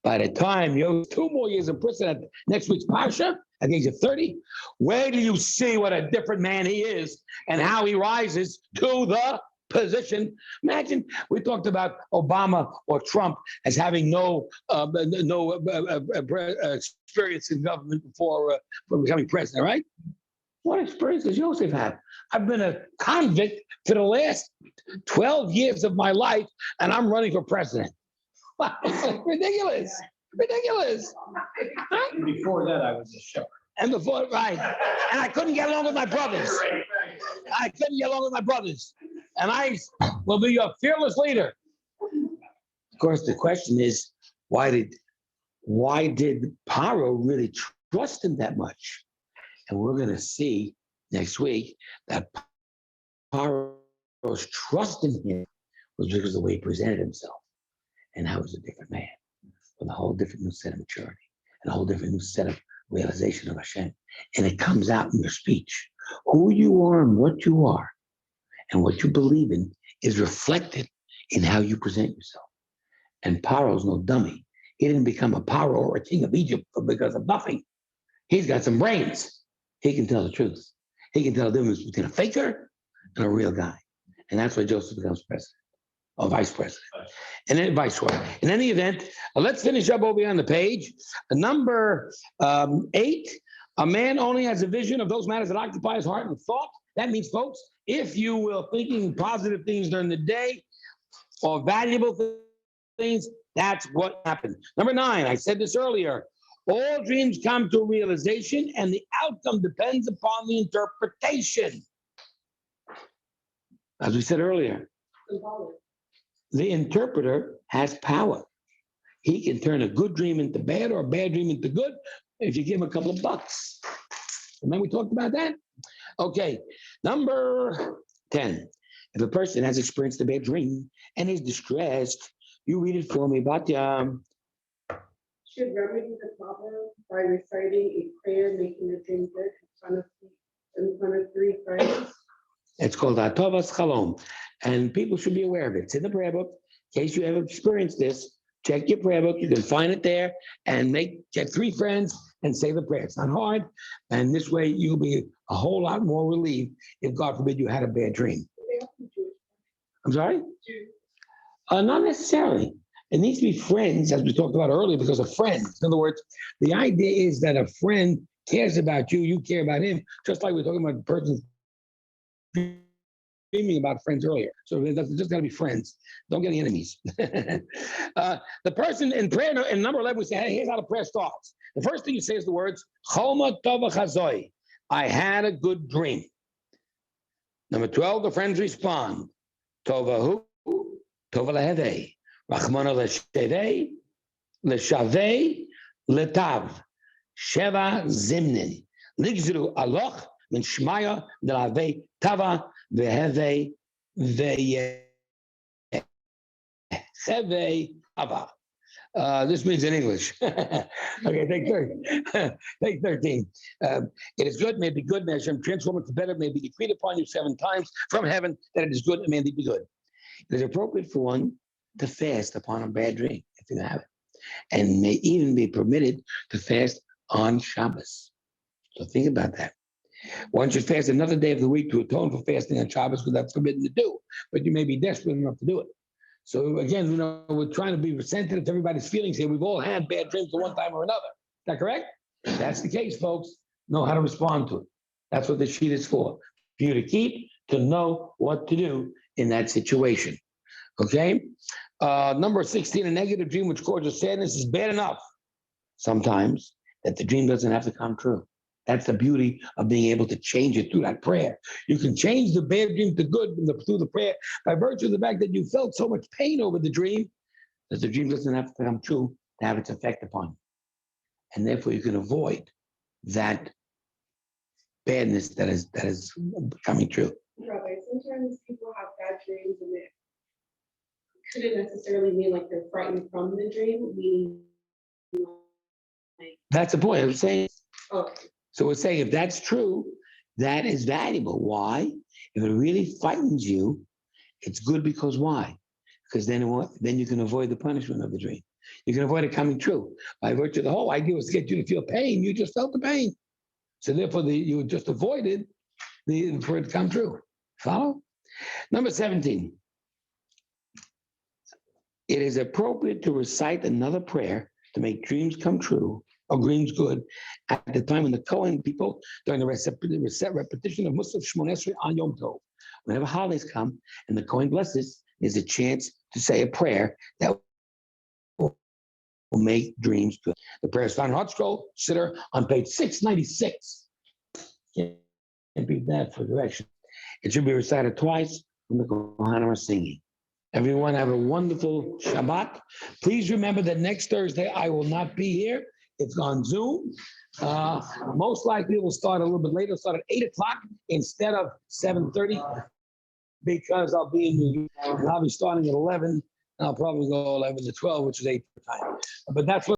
S1: By the time you're 2 more years in prison at next week's Parsha, at the age of 30, where do you see what a different man he is and how he rises to the position? Imagine we talked about Obama or Trump as having no experience in government before becoming president, right? What experience does Yosef have? I've been a convict for the last 12 years of my life, and I'm running for president. Ridiculous. Huh?
S4: Before that, I was a shepherd.
S1: And before, right. And I couldn't get along with my brothers. And I will be your fearless leader. Of course, the question is, why did Pharaoh really trust him that much? And we're going to see next week that Pharaoh's trust in him was because of the way he presented himself. And how he was a different man with a whole different new set of maturity. and a whole different new set of realization of Hashem. And it comes out in your speech. Who you are and what you are and what you believe in is reflected in how you present yourself. And Pharaoh's no dummy. He didn't become a Pharaoh or a king of Egypt because of nothing. He's got some brains. He can tell the truth. He can tell the difference between a faker and a real guy. And that's why Joseph becomes president or vice president. And then viceroy. In any event, let's finish up over here on the page. Number 8, a man only has a vision of those matters that occupy his heart and thought. That means, folks, if you will thinking positive things during the day or valuable things, that's what happens. Number 9, I said this earlier. All dreams come to realization and the outcome depends upon the interpretation. As we said earlier, the interpreter has power. He can turn a good dream into bad or a bad dream into good if you give him a couple of bucks. Remember we talked about that? Okay, number 10. If a person has experienced a bad dream and is distressed, you read it for me, Batya.
S7: Should remedy the problem by reciting a prayer, making the dream good in front of 3 friends.
S1: It's called Atovas Chalom, and people should be aware of it. It's in the prayer book. In case you ever experienced this, check your prayer book. You can find it there and get 3 friends and say the prayer. It's not hard, and this way you'll be a whole lot more relieved if, God forbid, you had a bad dream. I'm sorry? Not necessarily. It needs to be friends, as we talked about earlier, because of friends. In other words, the idea is that a friend cares about you, you care about him, just like we're talking about the person dreaming about friends earlier. So it just got to be friends. Don't get any enemies. The person in prayer, in number 11, we say, hey, here's how the prayer starts. The first thing you say is the words, Choma Tova Chazoi. I had a good dream. Number 12, the friends respond, Tova Hu, Tova Leheve. Rachmana l'shevei, l'shavei, l'tav, sheva zimnin, ligzru aloch, min shmaya, l'avei tava, v'hevei, v'yechevei ava. This means in English. Okay, take 13. Take 13. It is good, may be good, may Hashem transform it to better, may be decreed upon you 7 times from heaven that it is good and may be good. It is appropriate for one to fast upon a bad dream, if you have it, and may even be permitted to fast on Shabbos. So think about that. One should fast another day of the week to atone for fasting on Shabbos, because that's forbidden to do, but you may be desperate enough to do it. So again, we're trying to be sensitive to everybody's feelings here. We've all had bad dreams at one time or another. Is that correct? If that's the case, folks. Know how to respond to it. That's what the sheet is for you to keep, to know what to do in that situation. Okay, number 16, a negative dream which causes sadness is bad enough sometimes that the dream doesn't have to come true. That's the beauty of being able to change it through that prayer. You can change the bad dream to good through the prayer by virtue of the fact that you felt so much pain over the dream that the dream doesn't have to come true to have its effect upon you. And therefore you can avoid that badness that is coming true.
S7: Rabbi, sometimes people have bad dreams and it couldn't necessarily mean like they're frightened from the dream, meaning like,
S1: that's the point I'm saying.
S7: okay.
S1: So we're saying if that's true, that is valuable. Why? If it really frightens you, it's good because why? Because then you can avoid the punishment of the dream. You can avoid it coming true. By virtue of the whole idea was to get you to feel pain, you just felt the pain. So therefore you just avoided for it to come true. Follow? Number 17. It is appropriate to recite another prayer to make dreams come true, or dreams good, at the time when the Kohen people, during the repetition of Musaf Shmon Esrei on Yom Tov. Whenever holidays come and the Kohen blesses, there's a chance to say a prayer that will make dreams good. The prayer is found in Hot Scroll, Siddur, on page 696. Can't beat that for direction. It should be recited twice when the Kohanim are singing. Everyone have a wonderful Shabbat. Please remember that next Thursday I will not be here. It's on Zoom. Most likely it will start a little bit later. It'll start at 8 o'clock instead of 7:30 because I'll be in New York and I'll be starting at 11. And I'll probably go 11 to 12, which is 8 time. But that's what